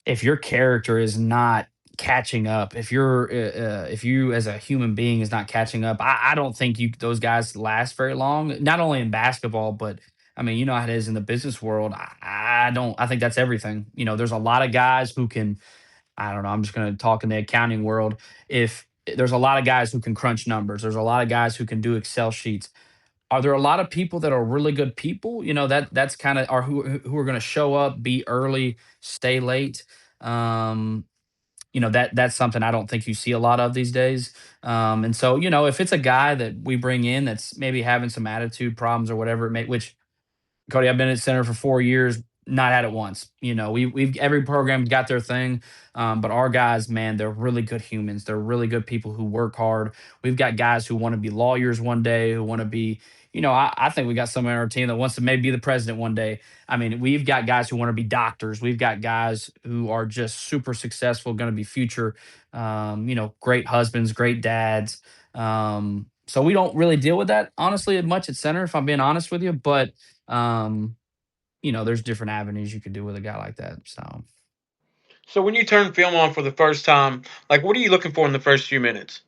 if your character is not catching up, if you as a human being is not catching up, I don't think you those guys last very long. Not only in basketball, but I mean, you know how it is in the business world. I don't. I think that's everything. There's a lot of guys who can. I don't know. I'm just going to talk in the accounting world. If there's a lot of guys who can crunch numbers, there's a lot of guys who can do Excel sheets. Are there a lot of people that are really good people? That's kind of are who are going to show up, be early, stay late. Um, that's something I don't think you see a lot of these days. And so if it's a guy that we bring in that's maybe having some attitude problems or whatever it may, which Cody, I've been at center for 4 years, not had it once. We've every program's got their thing, but our guys, man, they're really good humans. They're really good people who work hard. We've got guys who want to be lawyers one day, who want to be, I think we got someone on our team that wants to maybe be the president one day. I mean, we've got guys who want to be doctors. We've got guys who are just super successful, going to be future, great husbands, great dads. So we don't really deal with that honestly much at center, if I'm being honest with you. But um, there's different avenues you could do with a guy like that. So So when you turn film on for the first time, like what are you looking for in the first few minutes?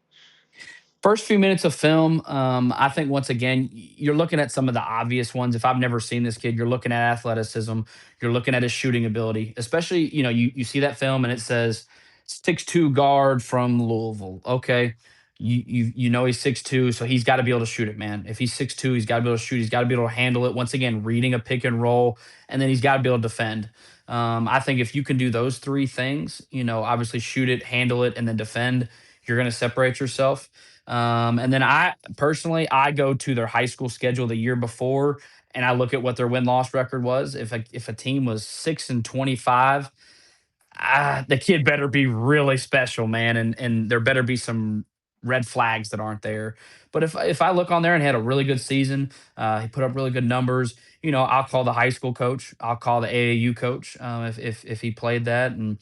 first few minutes of film, I think once again, you're looking at some of the obvious ones. If I've never seen this kid, you're looking at athleticism, you're looking at his shooting ability, especially, you see that film and it says 6'2" guard from Louisville. Okay. You know he's 6'2", so he's got to be able to shoot it, man. If he's 6'2", he's got to be able to shoot. He's got to be able to handle it. Once again, reading a pick and roll, and then he's got to be able to defend. I think if you can do those three things, obviously shoot it, handle it, and then defend, you're going to separate yourself. And then I personally, I go to their high school schedule the year before, and I look at what their win loss record was. If a team was 6-25, the kid better be really special, man, and there better be some red flags that aren't there. But if I look on there and had a really good season, he put up really good numbers. I'll call the high school coach. I'll call the AAU coach if he played that, and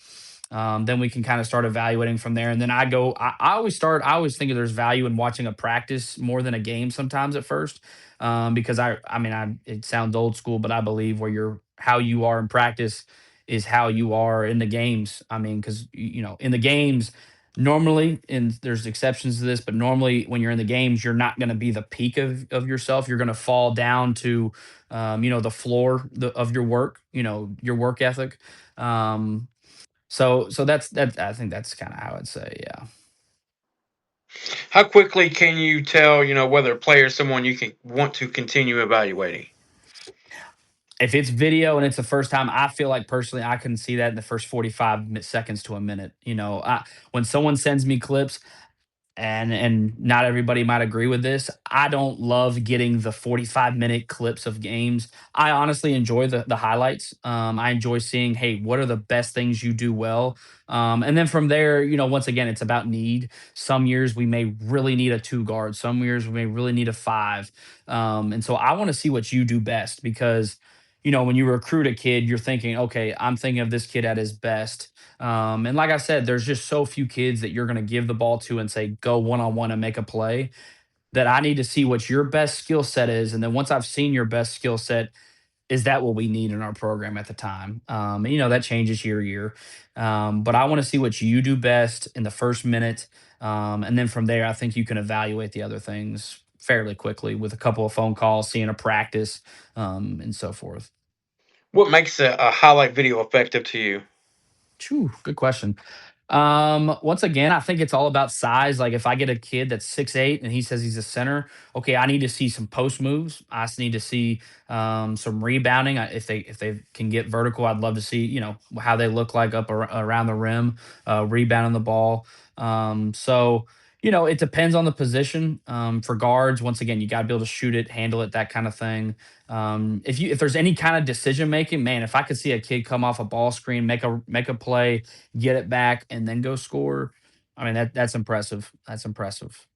then we can kind of start evaluating from there. And then I go. I always start. I always think there's value in watching a practice more than a game sometimes at first, because I mean, it sounds old school, but I believe where you're how you are in practice is how you are in the games. I mean, because in the games, normally, and there's exceptions to this, but normally when you're in the games, you're not going to be the peak of yourself. You're going to fall down to, the floor of your work, your work ethic. Um, so that's that. I think that's kind of how I'd say, yeah. How quickly can you tell, whether a player is someone you can want to continue evaluating? If it's video and it's the first time, I feel like personally I can see that in the first 45 seconds to a minute. When someone sends me clips, and not everybody might agree with this. I don't love getting the 45-minute clips of games. I honestly enjoy the highlights. I enjoy seeing, hey, what are the best things you do well? And then from there, once again, it's about need. Some years we may really need a two guard. Some years we may really need a five. And so I want to see what you do best because, when you recruit a kid, you're thinking, okay, I'm thinking of this kid at his best. And like I said, there's just so few kids that you're going to give the ball to and say, go one on one and make a play that I need to see what your best skill set is. And then once I've seen your best skill set, is that what we need in our program at the time? And, that changes year to year. But I want to see what you do best in the first minute. And then from there, I think you can evaluate the other things fairly quickly with a couple of phone calls, seeing a practice, and so forth. What makes a highlight video effective to you? Phew, good question. Once again, I think it's all about size. Like if I get a kid that's 6'8" and he says he's a center, okay, I need to see some post moves. I just need to see some rebounding. If they can get vertical, I'd love to see how they look like up around the rim, rebounding the ball. So it depends on the position. For guards, once again, you got to be able to shoot it, handle it, that kind of thing. If there's any kind of decision making, man, if I could see a kid come off a ball screen, make a play, get it back, and then go score, I mean that's impressive. That's impressive.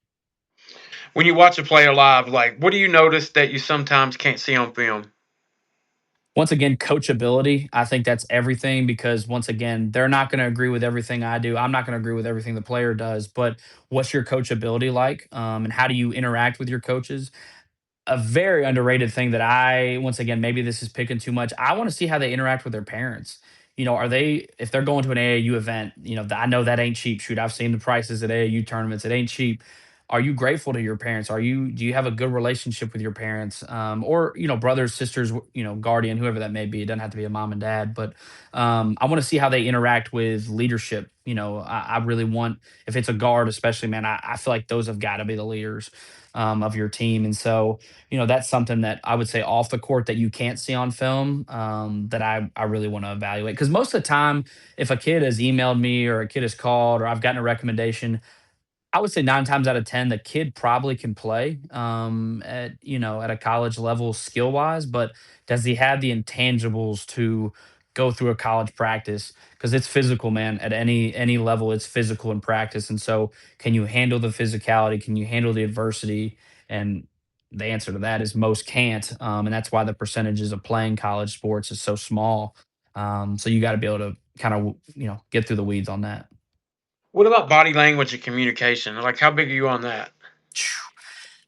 When you watch a player live, like what do you notice that you sometimes can't see on film? Once again, coachability. I think that's everything because once again, they're not going to agree with everything I do. I'm not going to agree with everything the player does. But what's your coachability like, and how do you interact with your coaches? A very underrated thing that I once again, maybe this is picking too much. I want to see how they interact with their parents. Are they if they're going to an AAU event, I know that ain't cheap. Shoot, I've seen the prices at AAU tournaments. It ain't cheap. Are you grateful to your parents? Do you have a good relationship with your parents? Or, brothers, sisters, guardian, whoever that may be. It doesn't have to be a mom and dad, but I want to see how they interact with leadership. I really want if it's a guard, especially, man, I feel like those have got to be the leaders of your team. And so, that's something that I would say off the court that you can't see on film, that I really want to evaluate. Because most of the time, if a kid has emailed me or a kid has called or I've gotten a recommendation, I would say 9 times out of 10, the kid probably can play, at a college level skill wise, but does he have the intangibles to go through a college practice? Because it's physical, man. At any level, it's physical in practice. And so can you handle the physicality? Can you handle the adversity? And The answer to that is most can't, and that's why the percentages of playing college sports is so small. So you got to be able to kind of get through the weeds on that. What about body language and communication? Like, how big are you on that?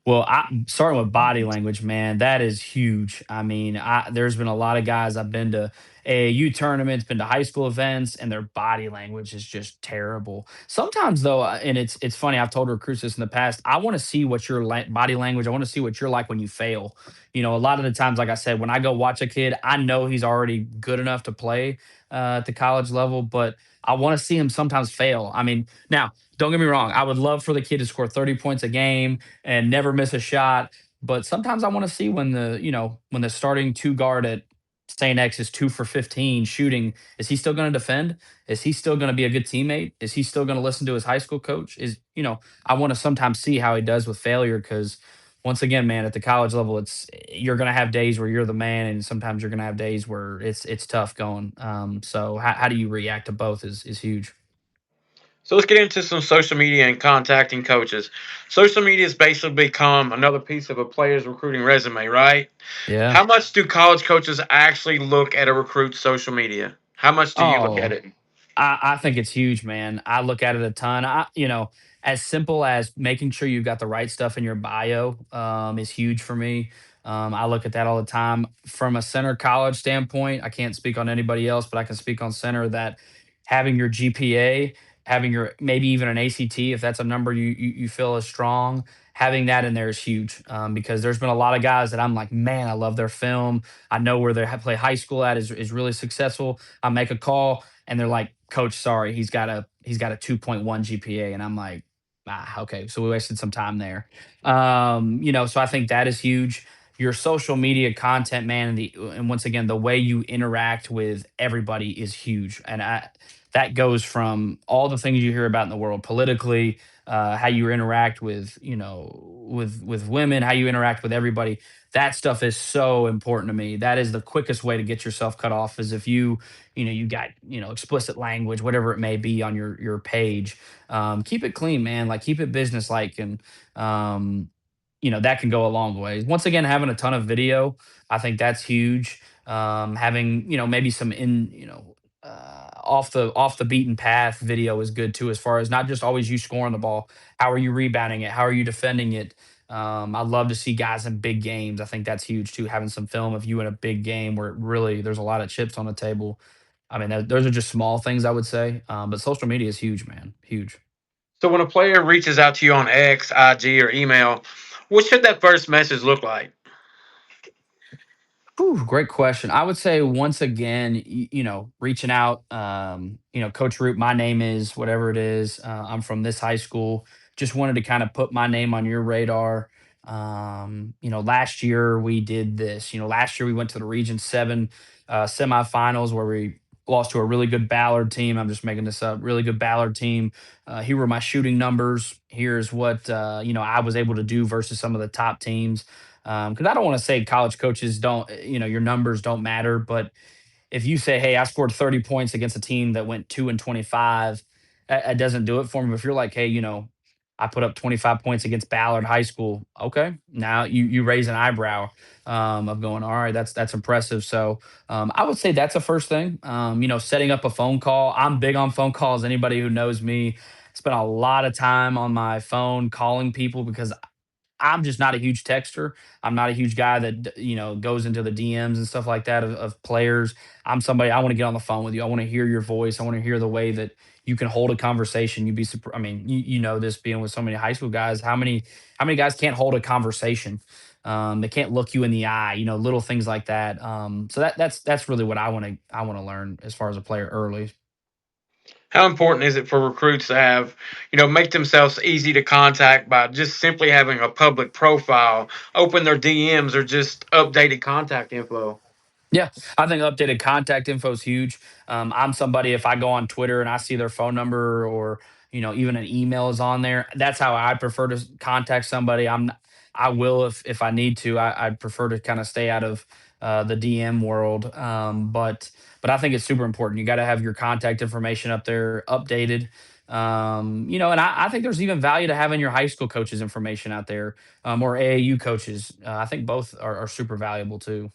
Well, starting with body language, man, that is huge. I mean, there's been a lot of guys I've been to AAU tournaments, been to high school events, and their body language is just terrible. Sometimes, though, and it's funny. I've told recruits this in the past. I want to see what your body language. I want to see what you're like when you fail. A lot of the times, like I said, when I go watch a kid, I know he's already good enough to play at the college level, but I want to see him sometimes fail. I mean, now don't get me wrong. I would love for the kid to score 30 points a game and never miss a shot. But sometimes I want to see when the starting two guard at St. X is 2 for 15 shooting. Is he still going to defend? Is he still going to be a good teammate? Is he still going to listen to his high school coach? I want to sometimes see how he does with failure because once again, man, at the college level, you're going to have days where you're the man, and sometimes you're going to have days where it's tough going. So how do you react to both is huge. So let's get into some social media and contacting coaches. Social media has basically become another piece of a player's recruiting resume, right? Yeah. How much do college coaches actually look at a recruit's social media? How much do you look at Oh, it? I think it's huge, man. I look at it a ton. As simple as making sure you've got the right stuff in your bio is huge for me. I look at that all the time. From a center college standpoint, I can't speak on anybody else, but I can speak on center that having your GPA, having your maybe even an ACT, if that's a number you feel is strong, having that in there is huge because there's been a lot of guys that I'm like, man, I love their film. I know where they play high school at is really successful. I make a call and they're like, "Coach, sorry, he's got a 2.1 GPA," and I'm like, okay, so we wasted some time there. So I think that is huge. Your social media content, man, and once again, the way you interact with everybody is huge, and that goes from all the things you hear about in the world politically, how you interact with with women, how you interact with everybody. That stuff is so important to me. That is the quickest way to get yourself cut off is if you got explicit language, whatever it may be on your page. Keep it clean, man. Like keep it business like, and um, that can go a long way. Once again, having a ton of video, I think that's huge. Having maybe some off the beaten path video is good too, as far as not just always you scoring the ball. How are you rebounding it? How are you defending it? I'd love to see guys in big games. I think that's huge too. Having some film of you in a big game where really there's a lot of chips on the table. I mean, those are just small things I would say. But social media is huge, man. Huge. So when a player reaches out to you on X, IG, or email, what should that first message look like? Whew, great question. I would say once again, reaching out. Coach Root, my name is whatever it is. I'm from this high school. Just wanted to kind of put my name on your radar. Last year we did this. Last year we went to the Region Seven semifinals where we lost to a really good Ballard team. I'm just making this up. Really good Ballard team. Here were my shooting numbers. Here's what I was able to do versus some of the top teams because I don't want to say college coaches don't, your numbers don't matter, but if you say, "Hey, I scored 30 points against a team that went 2-25," that doesn't do it for me. If you're like, "Hey, I put up 25 points against Ballard High School," okay, now you raise an eyebrow of going, "All right, that's impressive." So I would say that's the first thing. Setting up a phone call. I'm big on phone calls. Anybody who knows me, spend a lot of time on my phone calling people because I'm just not a huge texter. I'm not a huge guy that goes into the DMs and stuff like that of players. I'm somebody I want to get on the phone with you. I want to hear your voice. I want to hear the way that you can hold a conversation. You'd be surprised. I mean, you know this being with so many high school guys. How many guys can't hold a conversation? They can't look you in the eye. Little things like that. So that's really what I want to learn as far as a player early. How important is it for recruits to have, make themselves easy to contact by just simply having a public profile, open their DMs, or just updated contact info? Yeah, I think updated contact info is huge. I'm somebody if I go on Twitter and I see their phone number or even an email is on there, that's how I prefer to contact somebody. I will if I need to. I'd prefer to kind of stay out of the DM world. But I think it's super important. You got to have your contact information up there updated. And I think there's even value to having your high school coaches' information out there, or AAU coaches. I think both are super valuable too.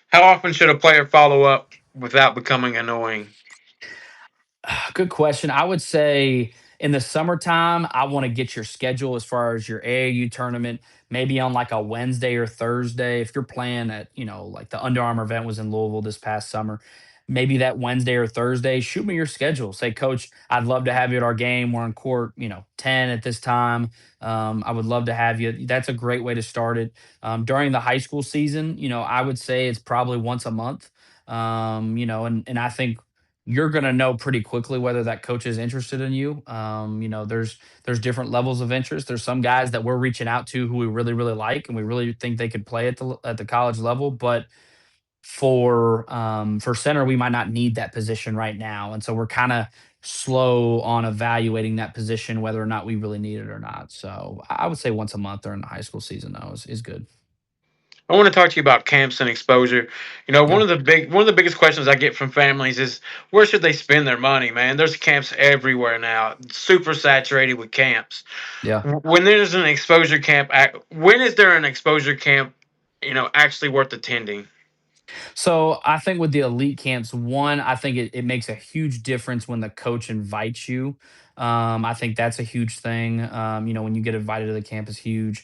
How often should a player follow up without becoming annoying? Good question. I would say in the summertime, I want to get your schedule as far as your AAU tournament, maybe on like a Wednesday or Thursday. If you're playing at, like the Under Armour event was in Louisville this past summer, maybe that Wednesday or Thursday, shoot me your schedule. Say, Coach, I'd love to have you at our game. We're on court, 10 at this time. I would love to have you. That's a great way to start it. During the high school season, I would say it's probably once a month. And I think you're going to know pretty quickly whether that coach is interested in you. There's different levels of interest. There's some guys that we're reaching out to who we really really like, and we really think they could play at the college level. But for center, we might not need that position right now, and so we're kind of slow on evaluating that position whether or not we really need it or not. So I would say once a month during the high school season though is good. I want to talk to you about camps and exposure. Yeah, One of the biggest questions I get from families is where should they spend their money, man? There's camps everywhere now, super saturated with camps. yeah. When there's an exposure camp, when is there an exposure camp, actually worth attending? So I think with the elite camps, one, I think it makes a huge difference when the coach invites you. I think that's a huge thing. When you get invited to the camp is huge.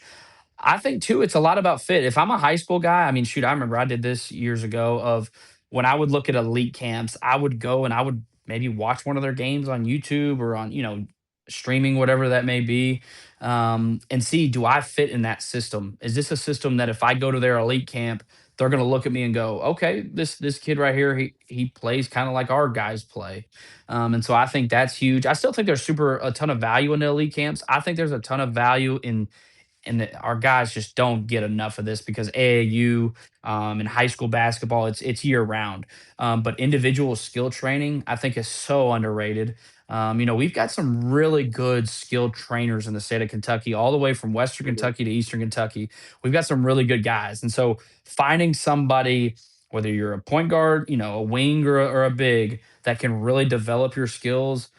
I think too, it's a lot about fit. If I'm a high school guy, I mean, shoot, I remember I did this years ago of when I would look at elite camps, I would go and I would maybe watch one of their games on YouTube or on, streaming, whatever that may be, and see, do I fit in that system? Is this a system that if I go to their elite camp, they're going to look at me and go, okay, this kid right here, he plays kind of like our guys play, and so I think that's huge. I still think there's super a ton of value in the elite camps. I think there's a ton of value in and that our guys just don't get enough of this because AAU and high school basketball, it's year round. But individual skill training, I think, is so underrated. We've got some really good skilled trainers in the state of Kentucky, all the way from Western Kentucky to Eastern Kentucky. We've got some really good guys, and so finding somebody, whether you're a point guard, a wing or a big, that can really develop your skills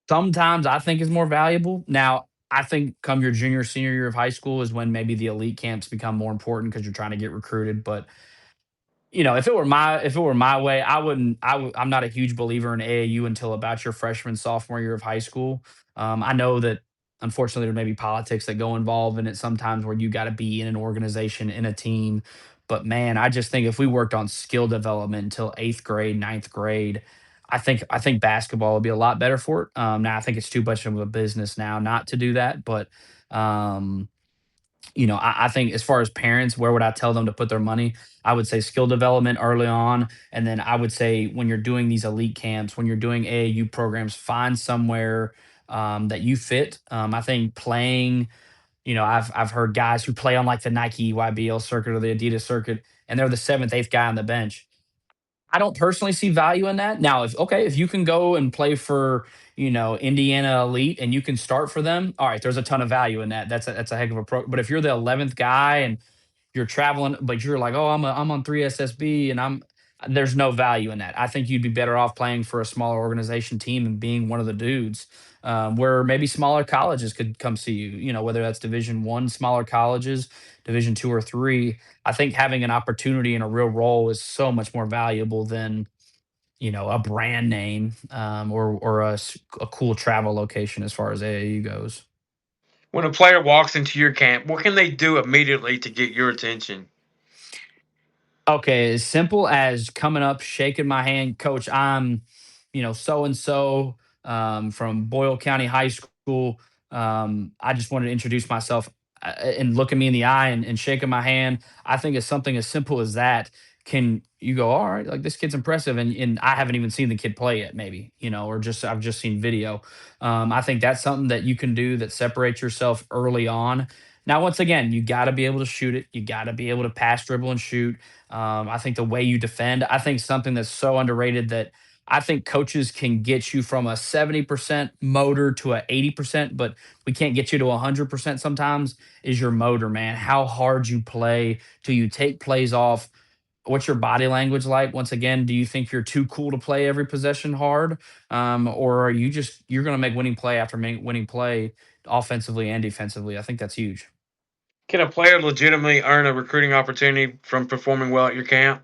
sometimes I think is more valuable. Now, I think come your junior, senior year of high school is when maybe the elite camps become more important because you're trying to get recruited. But if it were my way, I wouldn't. I'm not a huge believer in AAU until about your freshman sophomore year of high school. I know that unfortunately there may be politics that go involved in it sometimes where you got to be in an organization in a team. But man, I just think if we worked on skill development until eighth grade, ninth grade, I think basketball would be a lot better for it. Now I think it's too much of a business now not to do that, but um, I think as far as parents, where would I tell them to put their money? I would say skill development early on. And then I would say when you're doing these elite camps, when you're doing AAU programs, find somewhere that you fit. I think playing, I've heard guys who play on like the Nike EYBL circuit or the Adidas circuit, and they're the seventh, eighth guy on the bench. I don't personally see value in that. Now, if you can go and play for, Indiana Elite and you can start for them, all right, there's a ton of value in that. That's a heck of a pro. But if you're the 11th guy and you're traveling, but you're like, oh, I'm on 3 SSB and there's no value in that. I think you'd be better off playing for a smaller organization team and being one of the dudes, where maybe smaller colleges could come see you. Whether that's Division 1 smaller colleges, Division 2 or three. I think having an opportunity and a real role is so much more valuable than a brand name, or a cool travel location as far as AAU goes. When a player walks into your camp, what can they do immediately to get your attention? Okay, as simple as coming up, shaking my hand, Coach. I'm, so and so from Boyle County High School. I just wanted to introduce myself, and looking me in the eye and shaking my hand. I think it's something as simple as that. Can you go, all right, like this kid's impressive, and I haven't even seen the kid play yet, maybe, or just I've just seen video. I think that's something that you can do that separates yourself early on. Now, once again, you got to be able to shoot it. You got to be able to pass, dribble, and shoot. I think the way you defend, I think something that's so underrated that I think coaches can get you from a 70% motor to a 80%, but we can't get you to 100% sometimes is your motor, man. How hard you play. Do you take plays off? what's your body language like? Once again, do you think you're too cool to play every possession hard, or are you just you're going to make winning play after winning play offensively and defensively? I think that's huge. Can a player legitimately earn a recruiting opportunity from performing well at your camp?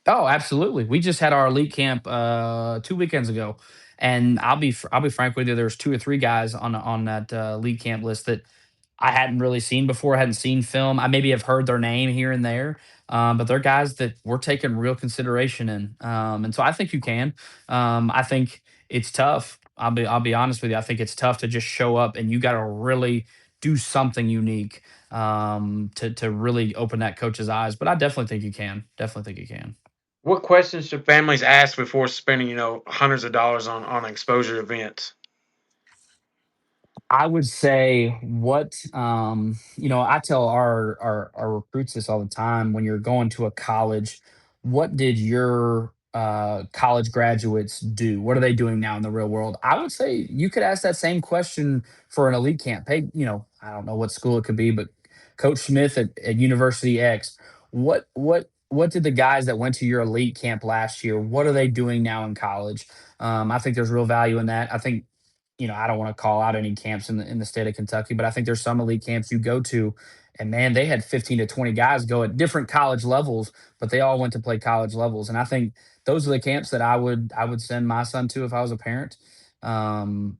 Oh, absolutely. We just had our elite camp 2 weekends ago, and I'll be frank with you. There's two or three guys on that elite camp list that I hadn't really seen before. I hadn't seen film. I maybe have heard their name here and there, but they're guys that we're taking real consideration in. And so I think you can. I think it's tough. I'll be honest with you. I think it's tough to just show up and you got to really do something unique to really open that coach's eyes. But I definitely think you can. Definitely think you can. What questions should families ask before spending, hundreds of dollars on exposure events? I would say what I tell our recruits this all the time. When you're going to a college, what did your college graduates do? What are they doing now in the real world? I would say you could ask that same question for an elite camp. Hey, I don't know what school it could be, but Coach Smith at University X, what did the guys that went to your elite camp last year? What are they doing now in college? I think there's real value in that. I think I don't want to call out any camps in the state of Kentucky, but I think there's some elite camps you go to, and man, they had 15 to 20 guys go at different college levels, but they all went to play college levels. And I think those are the camps that I would send my son to if I was a parent. Um,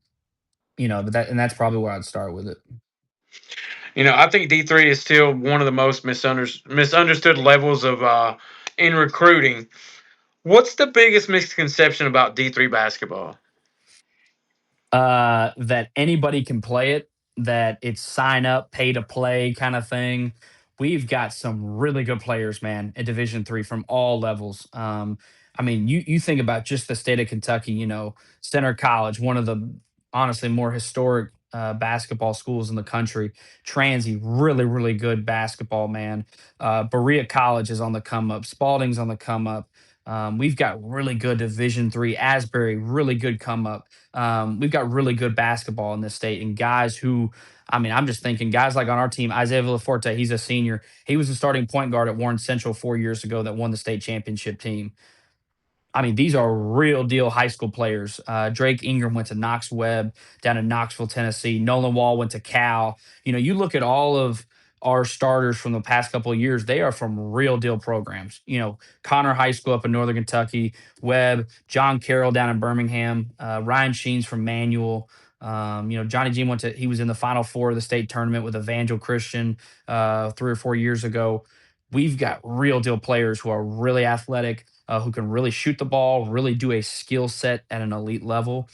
but that's probably where I'd start with it. I think D3 is still one of the most misunderstood levels of in recruiting. What's the biggest misconception about D3 basketball? That anybody can play it, that it's sign up, pay to play kind of thing. We've got some really good players, man, at Division 3 from all levels. I mean, you think about just the state of Kentucky, Center College, one of the honestly more historic basketball schools in the country. Transy, really, really good basketball, man. Berea College is on the come up. Spalding's on the come up. We've got really good Division 3. Asbury, really good come up. We've got really good basketball in this state and guys who, I mean, I'm just thinking guys like on our team, Isaiah Villaforte, he's a senior. He was the starting point guard at Warren Central 4 years ago that won the state championship team. I mean, these are real deal high school players. Drake Ingram went to Knox Webb down in Knoxville, Tennessee. Nolan Wall went to Cal. You look at all of our starters from the past couple of years, they are from real deal programs. Connor High School up in Northern Kentucky, Webb, John Carroll down in Birmingham, Ryan Sheens from Manual. Johnny G he was in the Final Four of the state tournament with Evangel Christian 3 or 4 years ago. We've got real deal players who are really athletic, who can really shoot the ball, really do a skill set at an elite level.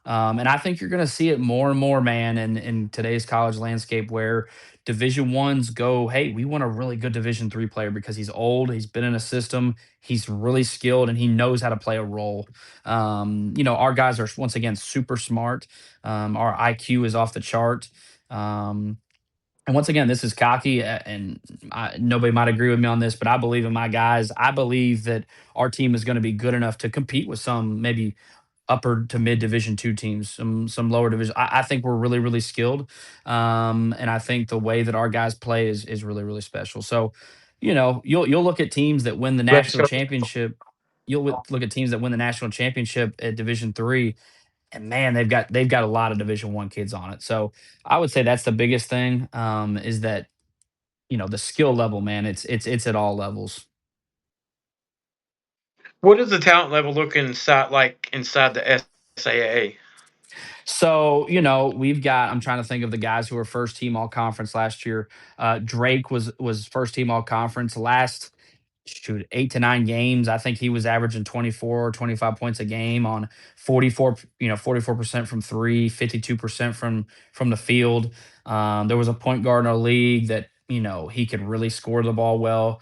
And I think you're going to see it more and more, man, in today's college landscape where Division 1s go, hey, we want a really good Division 3 player because he's old, he's been in a system, he's really skilled, and he knows how to play a role. Our guys are once again super smart. Our IQ is off the chart. Um, and once again, this is cocky, and nobody might agree with me on this, but I believe in my guys. I believe that our team is going to be good enough to compete with some maybe upper to mid Division 2 teams, some lower division. I think we're really really skilled, and I think the way that our guys play is really really special. So, you'll look at teams that win the Let's national go. championship. Look at teams that win the national championship at Division 3, and man, they've got a lot of Division 1 kids on it. So I would say that's the biggest thing, is that the skill level, man. It's at all levels. What does the talent level look inside the SAA? So, we've got, I'm trying to think of the guys who were first team all conference last year. Drake was first team all conference last, shoot, 8 to 9 games. I think he was averaging 24 or 25 points a game on 44% from three, 52% from the field. There was a point guard in our league that, he could really score the ball well.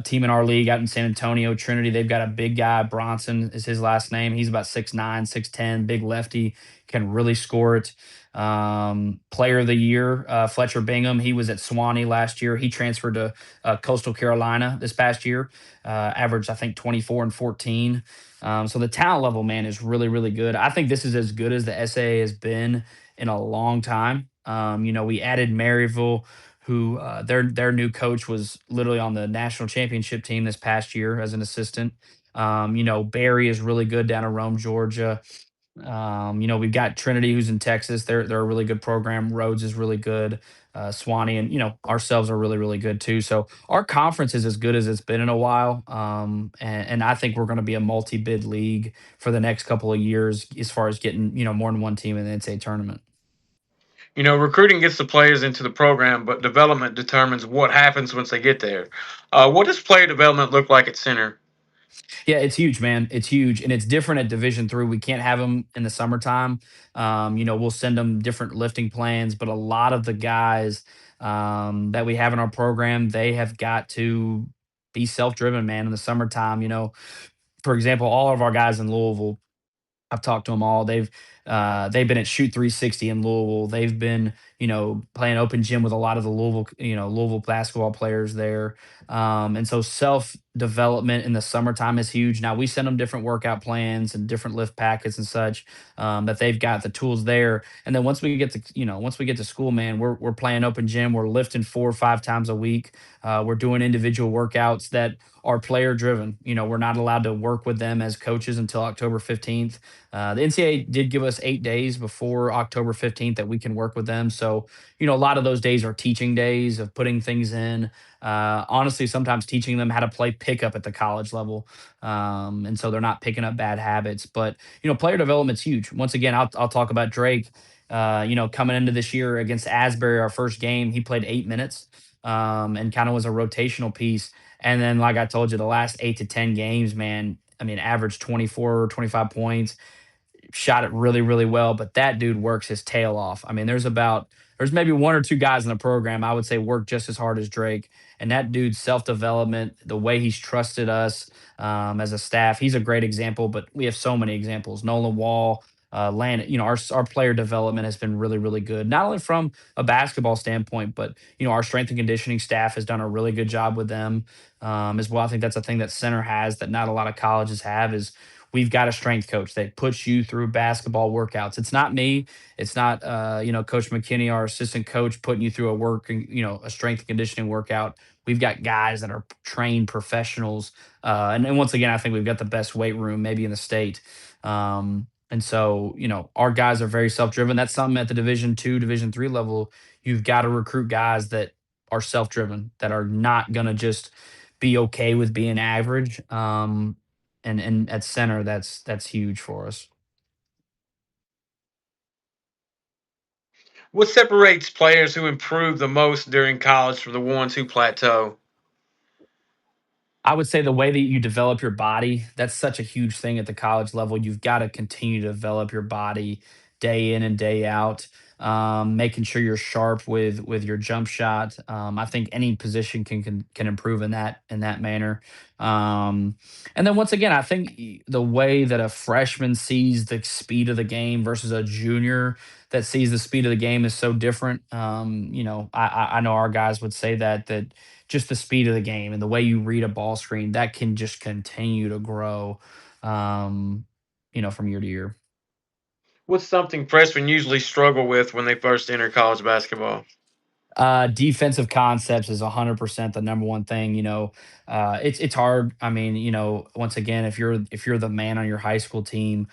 Team in our league out in San Antonio, Trinity, they've got a big guy. Bronson is his last name. He's about 6'9", 6'10", big lefty, can really score it. Player of the year, Fletcher Bingham. He was at Swanee last year. He transferred to Coastal Carolina this past year. Averaged, I think, 24 and 14. So the talent level, man, is really, really good. I think this is as good as the SA has been in a long time. We added Maryville, who their new coach was literally on the national championship team this past year as an assistant. Barry is really good down in Rome, Georgia. We've got Trinity, who's in Texas. They're a really good program. Rhodes is really good. Swanee and ourselves are really really good too. So our conference is as good as it's been in a while, and I think we're going to be a multi-bid league for the next couple of years as far as getting more than one team in the NCAA tournament. Recruiting gets the players into the program, but development determines what happens once they get there. What does player development look like at center? Yeah, it's huge, man. It's huge, and it's different at Division 3. We can't have them in the summertime. We'll send them different lifting plans, but a lot of the guys that we have in our program, they have got to be self-driven, man. In the summertime, for example, all of our guys in Louisville, I've talked to them all. They've been at Shoot 360 in Louisville. They've been playing open gym with a lot of the Louisville basketball players there. And so self development in the summertime is huge. Now we send them different workout plans and different lift packets and such, that they've got the tools there. And then once we get to school, man, we're playing open gym. We're lifting 4 or 5 times a week. We're doing individual workouts that are player driven. We're not allowed to work with them as coaches until October 15th. The NCAA did give us 8 days before October 15th that we can work with them. So, a lot of those days are teaching days of putting things in. Honestly, sometimes teaching them how to play pickup at the college level. And so they're not picking up bad habits. But, player development's huge. Once again, I'll talk about Drake. Coming into this year against Asbury, our first game, he played 8 minutes, and kind of was a rotational piece. And then, like I told you, the last 8 to 10 games, man, I mean, averaged 24 or 25 points, shot it really, really well. But that dude works his tail off. I mean, there's maybe one or two guys in the program I would say work just as hard as Drake. And that dude's self development, the way he's trusted us as a staff, he's a great example. But we have so many examples. Nolan Wall, Landon, our player development has been really, really good. Not only from a basketball standpoint, but our strength and conditioning staff has done a really good job with them as well. I think that's a thing that center has that not a lot of colleges have is we've got a strength coach that puts you through basketball workouts. It's not me. It's not Coach McKinney, our assistant coach, putting you through a strength and conditioning workout. We've got guys that are trained professionals, and once again, I think we've got the best weight room maybe in the state. And so, our guys are very self-driven. That's something at the Division 2, Division 3 level. You've got to recruit guys that are self-driven, that are not going to just be okay with being average. And at center, that's huge for us. What separates players who improve the most during college from the ones who plateau? I would say the way that you develop your body, that's such a huge thing at the college level. You've got to continue to develop your body day in and day out, making sure you're sharp with your jump shot. I think any position can improve in that manner. Um, and then once again, I think the way that a freshman sees the speed of the game versus a junior that sees the speed of the game is so different. I know our guys would say that just the speed of the game and the way you read a ball screen that can just continue to grow, um, from year to year. What's something freshmen usually struggle with when they first enter college basketball? Defensive concepts is 100% the number one thing. It's hard. I mean, once again, if you're the man on your high school team,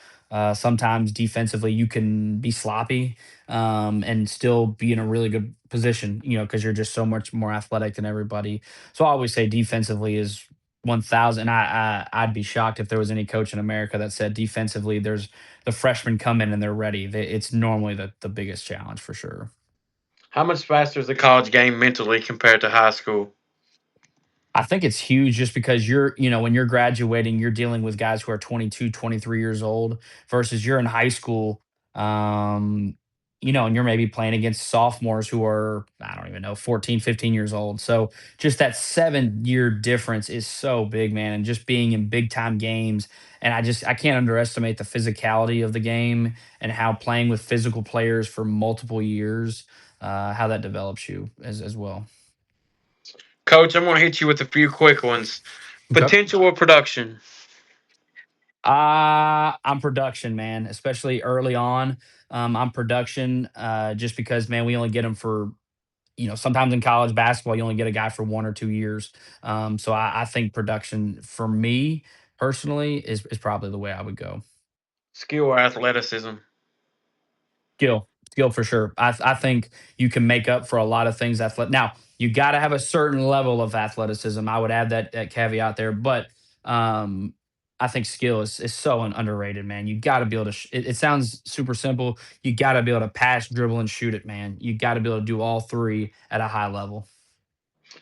sometimes defensively you can be sloppy, and still be in a really good position. Because you're just so much more athletic than everybody. So I always say defensively is 1,000. I'd be shocked if there was any coach in America that said defensively there's the freshmen come in and they're ready. It's normally the biggest challenge for sure. How much faster is the college game mentally compared to high school? I think it's huge just because when you're graduating, you're dealing with guys who are 22, 23 years old versus you're in high school, and you're maybe playing against sophomores who are, I don't even know, 14, 15 years old. So just that 7 year difference is so big, man. And just being in big time games. And I can't underestimate the physicality of the game and how playing with physical players for multiple years, how that develops you as well. Coach, I'm going to hit you with a few quick ones. Okay. Potential or production? I'm production, man, especially early on. I'm production, just because, man, we only get them for sometimes in college basketball, you only get a guy for 1 or 2 years. So I think production for me personally is probably the way I would go. Skill or athleticism? Skill for sure. I think you can make up for a lot of things. Now you got to have a certain level of athleticism. I would add that caveat there, but um, I think skill is so underrated, man. You got to be able to. It sounds super simple. You got to be able to pass, dribble, and shoot it, man. You got to be able to do all three at a high level.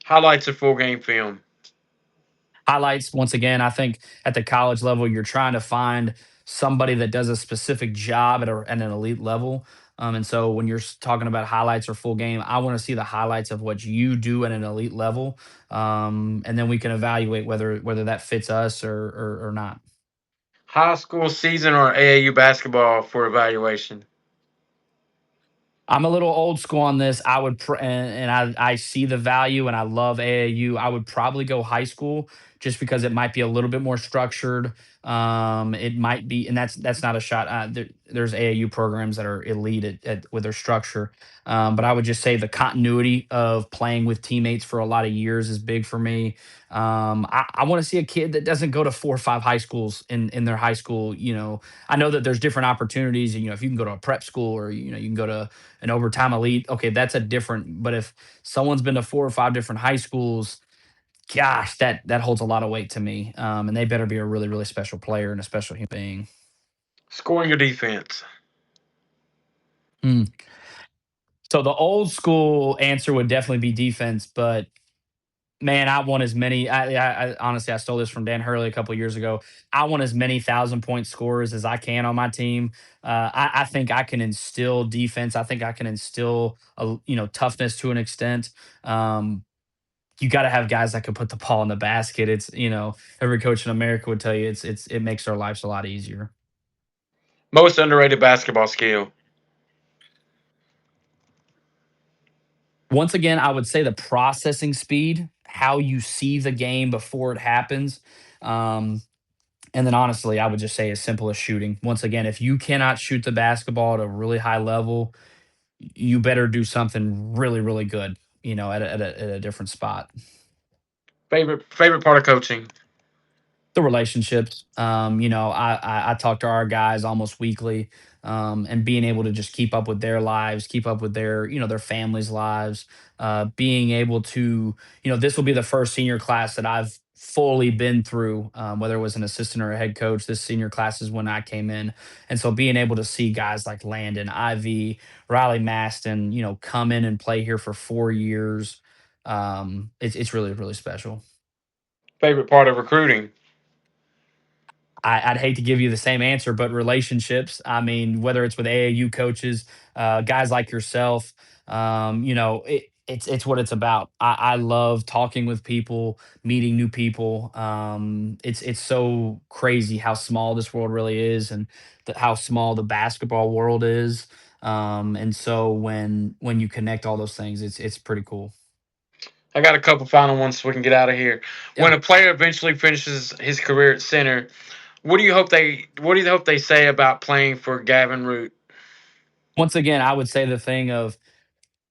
Highlights of full game film? Highlights, once again, I think at the college level, you're trying to find somebody that does a specific job at an elite level. And so when you're talking about highlights or full game, I want to see the highlights of what you do at an elite level. And then we can evaluate whether that fits us or not. High school season or AAU basketball for evaluation? I'm a little old school on this. I see the value and I love AAU. I would probably go high school just because it might be a little bit more structured. It might be, and that's not a shot. There's AAU programs that are elite with their structure, but I would just say the continuity of playing with teammates for a lot of years is big for me. I want to see a kid that doesn't go to 4 or 5 high schools in their high school. I know that there's different opportunities. If you can go to a prep school or you can go to an overtime elite. Okay, that's a different. But if someone's been to 4 or 5 different high schools, gosh, that holds a lot of weight to me. And they better be a really really special player and a special human being. Scoring or defense? Hmm. So the old school answer would definitely be defense, but man, I want as many. Honestly, I stole this from Dan Hurley a couple years ago. I want as many 1,000 point scorers as I can on my team. I think I can instill defense. I think I can instill toughness to an extent. Um, you got to have guys that can put the ball in the basket. It's every coach in America would tell you it makes their lives a lot easier. Most underrated basketball skill? Once again, I would say the processing speed, how you see the game before it happens. Um, And then honestly, I would just say as simple as shooting. Once again, if you cannot shoot the basketball at a really high level, you better do something really, really good, at a different spot. Favorite part of coaching? The relationships. I talk to our guys almost weekly, and being able to just keep up with their lives, keep up with their families' lives, being able to, this will be the first senior class that I've fully been through, whether it was an assistant or a head coach. This senior class is when I came in, and so being able to see guys like Landon, Ivy, Riley Maston, come in and play here for 4 years, it's really really special. Favorite part of recruiting? I'd hate to give you the same answer, but relationships. I mean, whether it's with AAU coaches, guys like yourself, it's what it's about. I love talking with people, meeting new people. It's so crazy how small this world really is, and how small the basketball world is. And so when you connect all those things, it's pretty cool. I got a couple final ones so we can get out of here. When Yeah. a player eventually finishes his career at center, what do you hope they say about playing for Gavin Root? Once again, I would say the thing of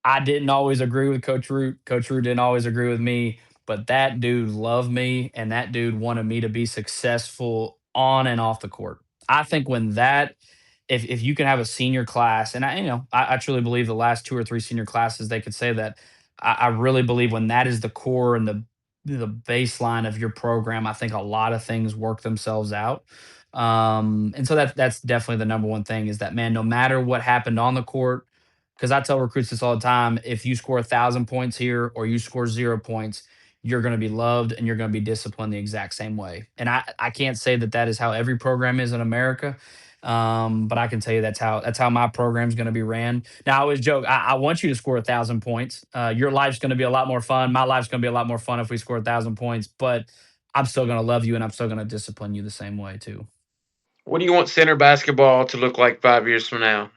I didn't always agree with Coach Root. Coach Root didn't always agree with me, but that dude loved me and that dude wanted me to be successful on and off the court. I think when that if you can have a senior class, and I truly believe the last 2 or 3 senior classes they could say that. I really believe when that is the core and the baseline of your program, I think a lot of things work themselves out. And so that's definitely the number one thing is that, man, no matter what happened on the court, because I tell recruits this all the time, if you score 1,000 points here or you score 0 points, you're going to be loved and you're going to be disciplined the exact same way. And I can't say that that is how every program is in America, but I can tell you that's how my program's going to be ran. Now I always joke, I want you to score 1,000 points. Your life's going to be a lot more fun. My life's going to be a lot more fun if we score 1,000 points, but I'm still going to love you and I'm still going to discipline you the same way too. What do you want center basketball to look like 5 years from now?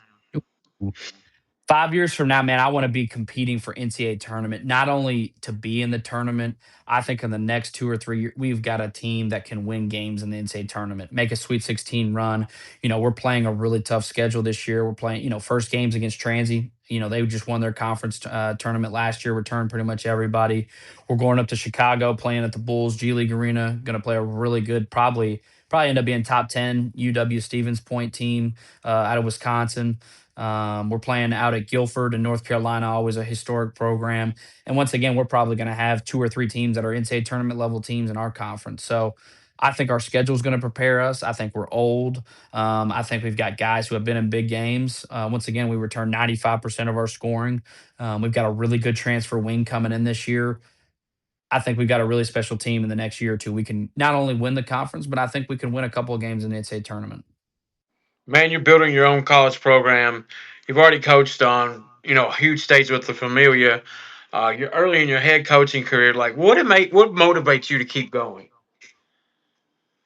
5 years from now, man, I want to be competing for NCAA tournament, not only to be in the tournament. I think in the next 2 or 3 years, we've got a team that can win games in the NCAA tournament, make a Sweet 16 run. We're playing a really tough schedule this year. We're playing, first games against Transy. They just won their conference tournament last year, returned pretty much everybody. We're going up to Chicago, playing at the Bulls G League Arena. Going to play a really good, probably end up being top 10 UW Stevens Point team out of Wisconsin. We're playing out at Guilford in North Carolina, always a historic program. And once again, we're probably going to have two or three teams that are NCAA tournament level teams in our conference. So I think our schedule is going to prepare us. I think we're old. I think we've got guys who have been in big games. Once again, we return 95% of our scoring. We've got a really good transfer wing coming in this year. I think we've got a really special team in the next year or two. We can not only win the conference, but I think we can win a couple of games in the NCAA tournament. Man, you're building your own college program. You've already coached on, huge stages with the Familia. You're early in your head coaching career. Like, what motivates you to keep going?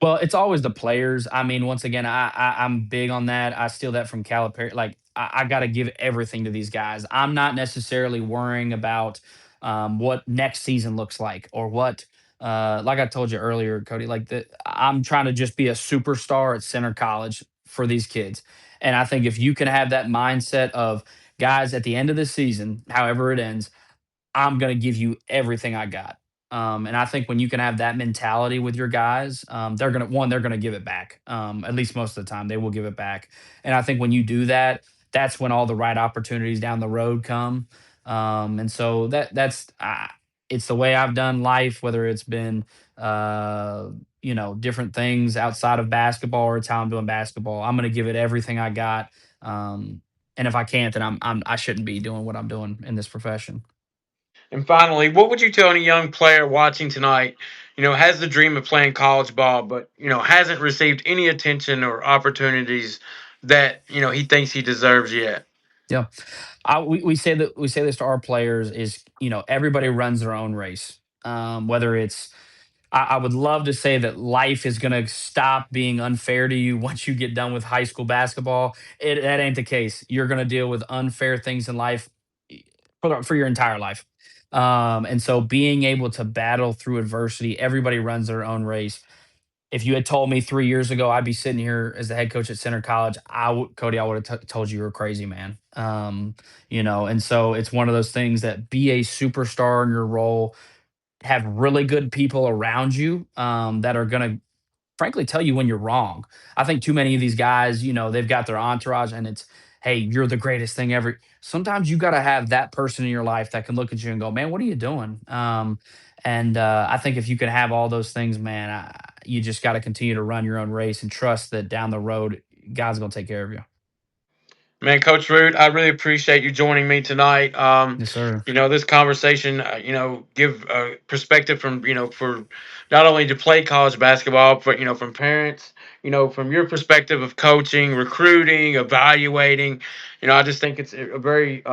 Well, it's always the players. I mean, once again, I'm big on that. I steal that from Calipari. Like, I got to give everything to these guys. I'm not necessarily worrying about what next season looks like or what. Like I told you earlier, Cody. I'm trying to just be a superstar at Center College for these kids, and I think if you can have that mindset of guys at the end of the season, however it ends, I'm going to give you everything I got. And I think when you can have that mentality with your guys, they're going to give it back. At least most of the time, they will give it back. And I think when you do that, that's when all the right opportunities down the road come. And so it's the way I've done life, whether it's been, different things outside of basketball or it's how I'm doing basketball. I'm going to give it everything I got. And if I can't, then I shouldn't be doing what I'm doing in this profession. And finally, what would you tell any young player watching tonight, has the dream of playing college ball, but, hasn't received any attention or opportunities that, he thinks he deserves yet? Yeah. We say this to our players is, everybody runs their own race. Whether it's I would love to say that life is going to stop being unfair to you once you get done with high school basketball. That ain't the case. You're going to deal with unfair things in life for your entire life. And so being able to battle through adversity, everybody runs their own race. If you had told me 3 years ago I'd be sitting here as the head coach at Center College, Cody, I would have told you you were crazy, man. And so it's one of those things that be a superstar in your role, have really good people around you that are going to frankly tell you when you're wrong. I think too many of these guys, they've got their entourage and it's, hey, you're the greatest thing ever. Sometimes you got to have that person in your life that can look at you and go, man, what are you doing? And I think if you can have all those things, man, you just got to continue to run your own race and trust that down the road, God's going to take care of you. Man, Coach Root, I really appreciate you joining me tonight. Yes, sir. This conversation, give perspective from, for not only to play college basketball, but, from parents, from your perspective of coaching, recruiting, evaluating. I just think it's a very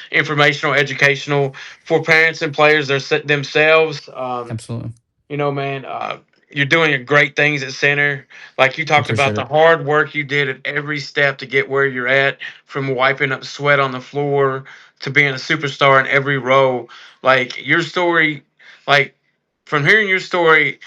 informational, educational for parents and players themselves. Absolutely. Man, you're doing great things at center. Like you I talked about appreciate the it. hard work you did at every step to get where you're at, from wiping up sweat on the floor to being a superstar in every role. Like your story, like from hearing your story,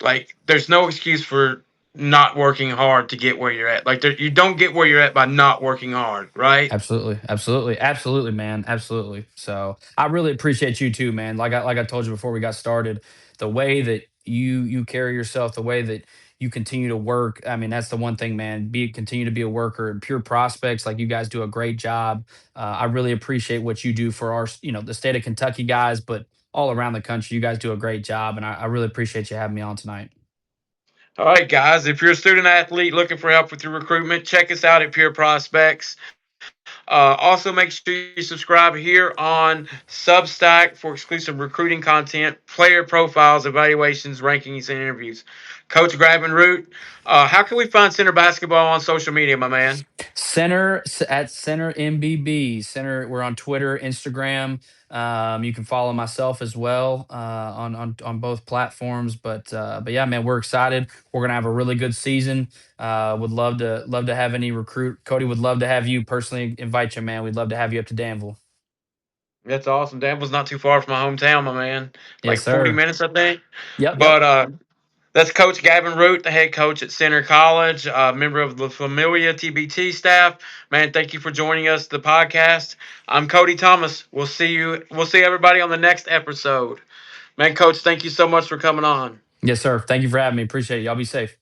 like there's no excuse for not working hard to get where you're at. Like you don't get where you're at by not working hard, right? Absolutely, absolutely, absolutely, man, absolutely. So I really appreciate you too, man. Like I told you before we got started, the way that you carry yourself, the way that you continue to work. I mean, that's the one thing, man. Continue to be a worker and pure prospects. Like you guys do a great job. I really appreciate what you do for our, the state of Kentucky guys, but all around the country. You guys do a great job, and I really appreciate you having me on tonight. All right, guys. If you're a student athlete looking for help with your recruitment, check us out at Pure Prospects. Also, make sure you subscribe here on Substack for exclusive recruiting content, player profiles, evaluations, rankings, and interviews. Coach Gavin Root, how can we find Center Basketball on social media, my man? At Center MBB Center. We're on Twitter, Instagram. You can follow myself as well on both platforms. But yeah, man, we're excited. We're gonna have a really good season. Would love to have any recruit. Cody would love to have you personally invite you, man. We'd love to have you up to Danville. That's awesome. Danville's not too far from my hometown, my man. Yes, Like 40 sir. minutes, I think. Yep, yep. But That's Coach Gavin Root, the head coach at Center College, member of the Familia TBT staff. Man, thank you for joining us, the podcast. I'm Cody Thomas. We'll see you. We'll see everybody on the next episode. Man, Coach, thank you so much for coming on. Yes, sir. Thank you for having me. Appreciate it. Y'all be safe.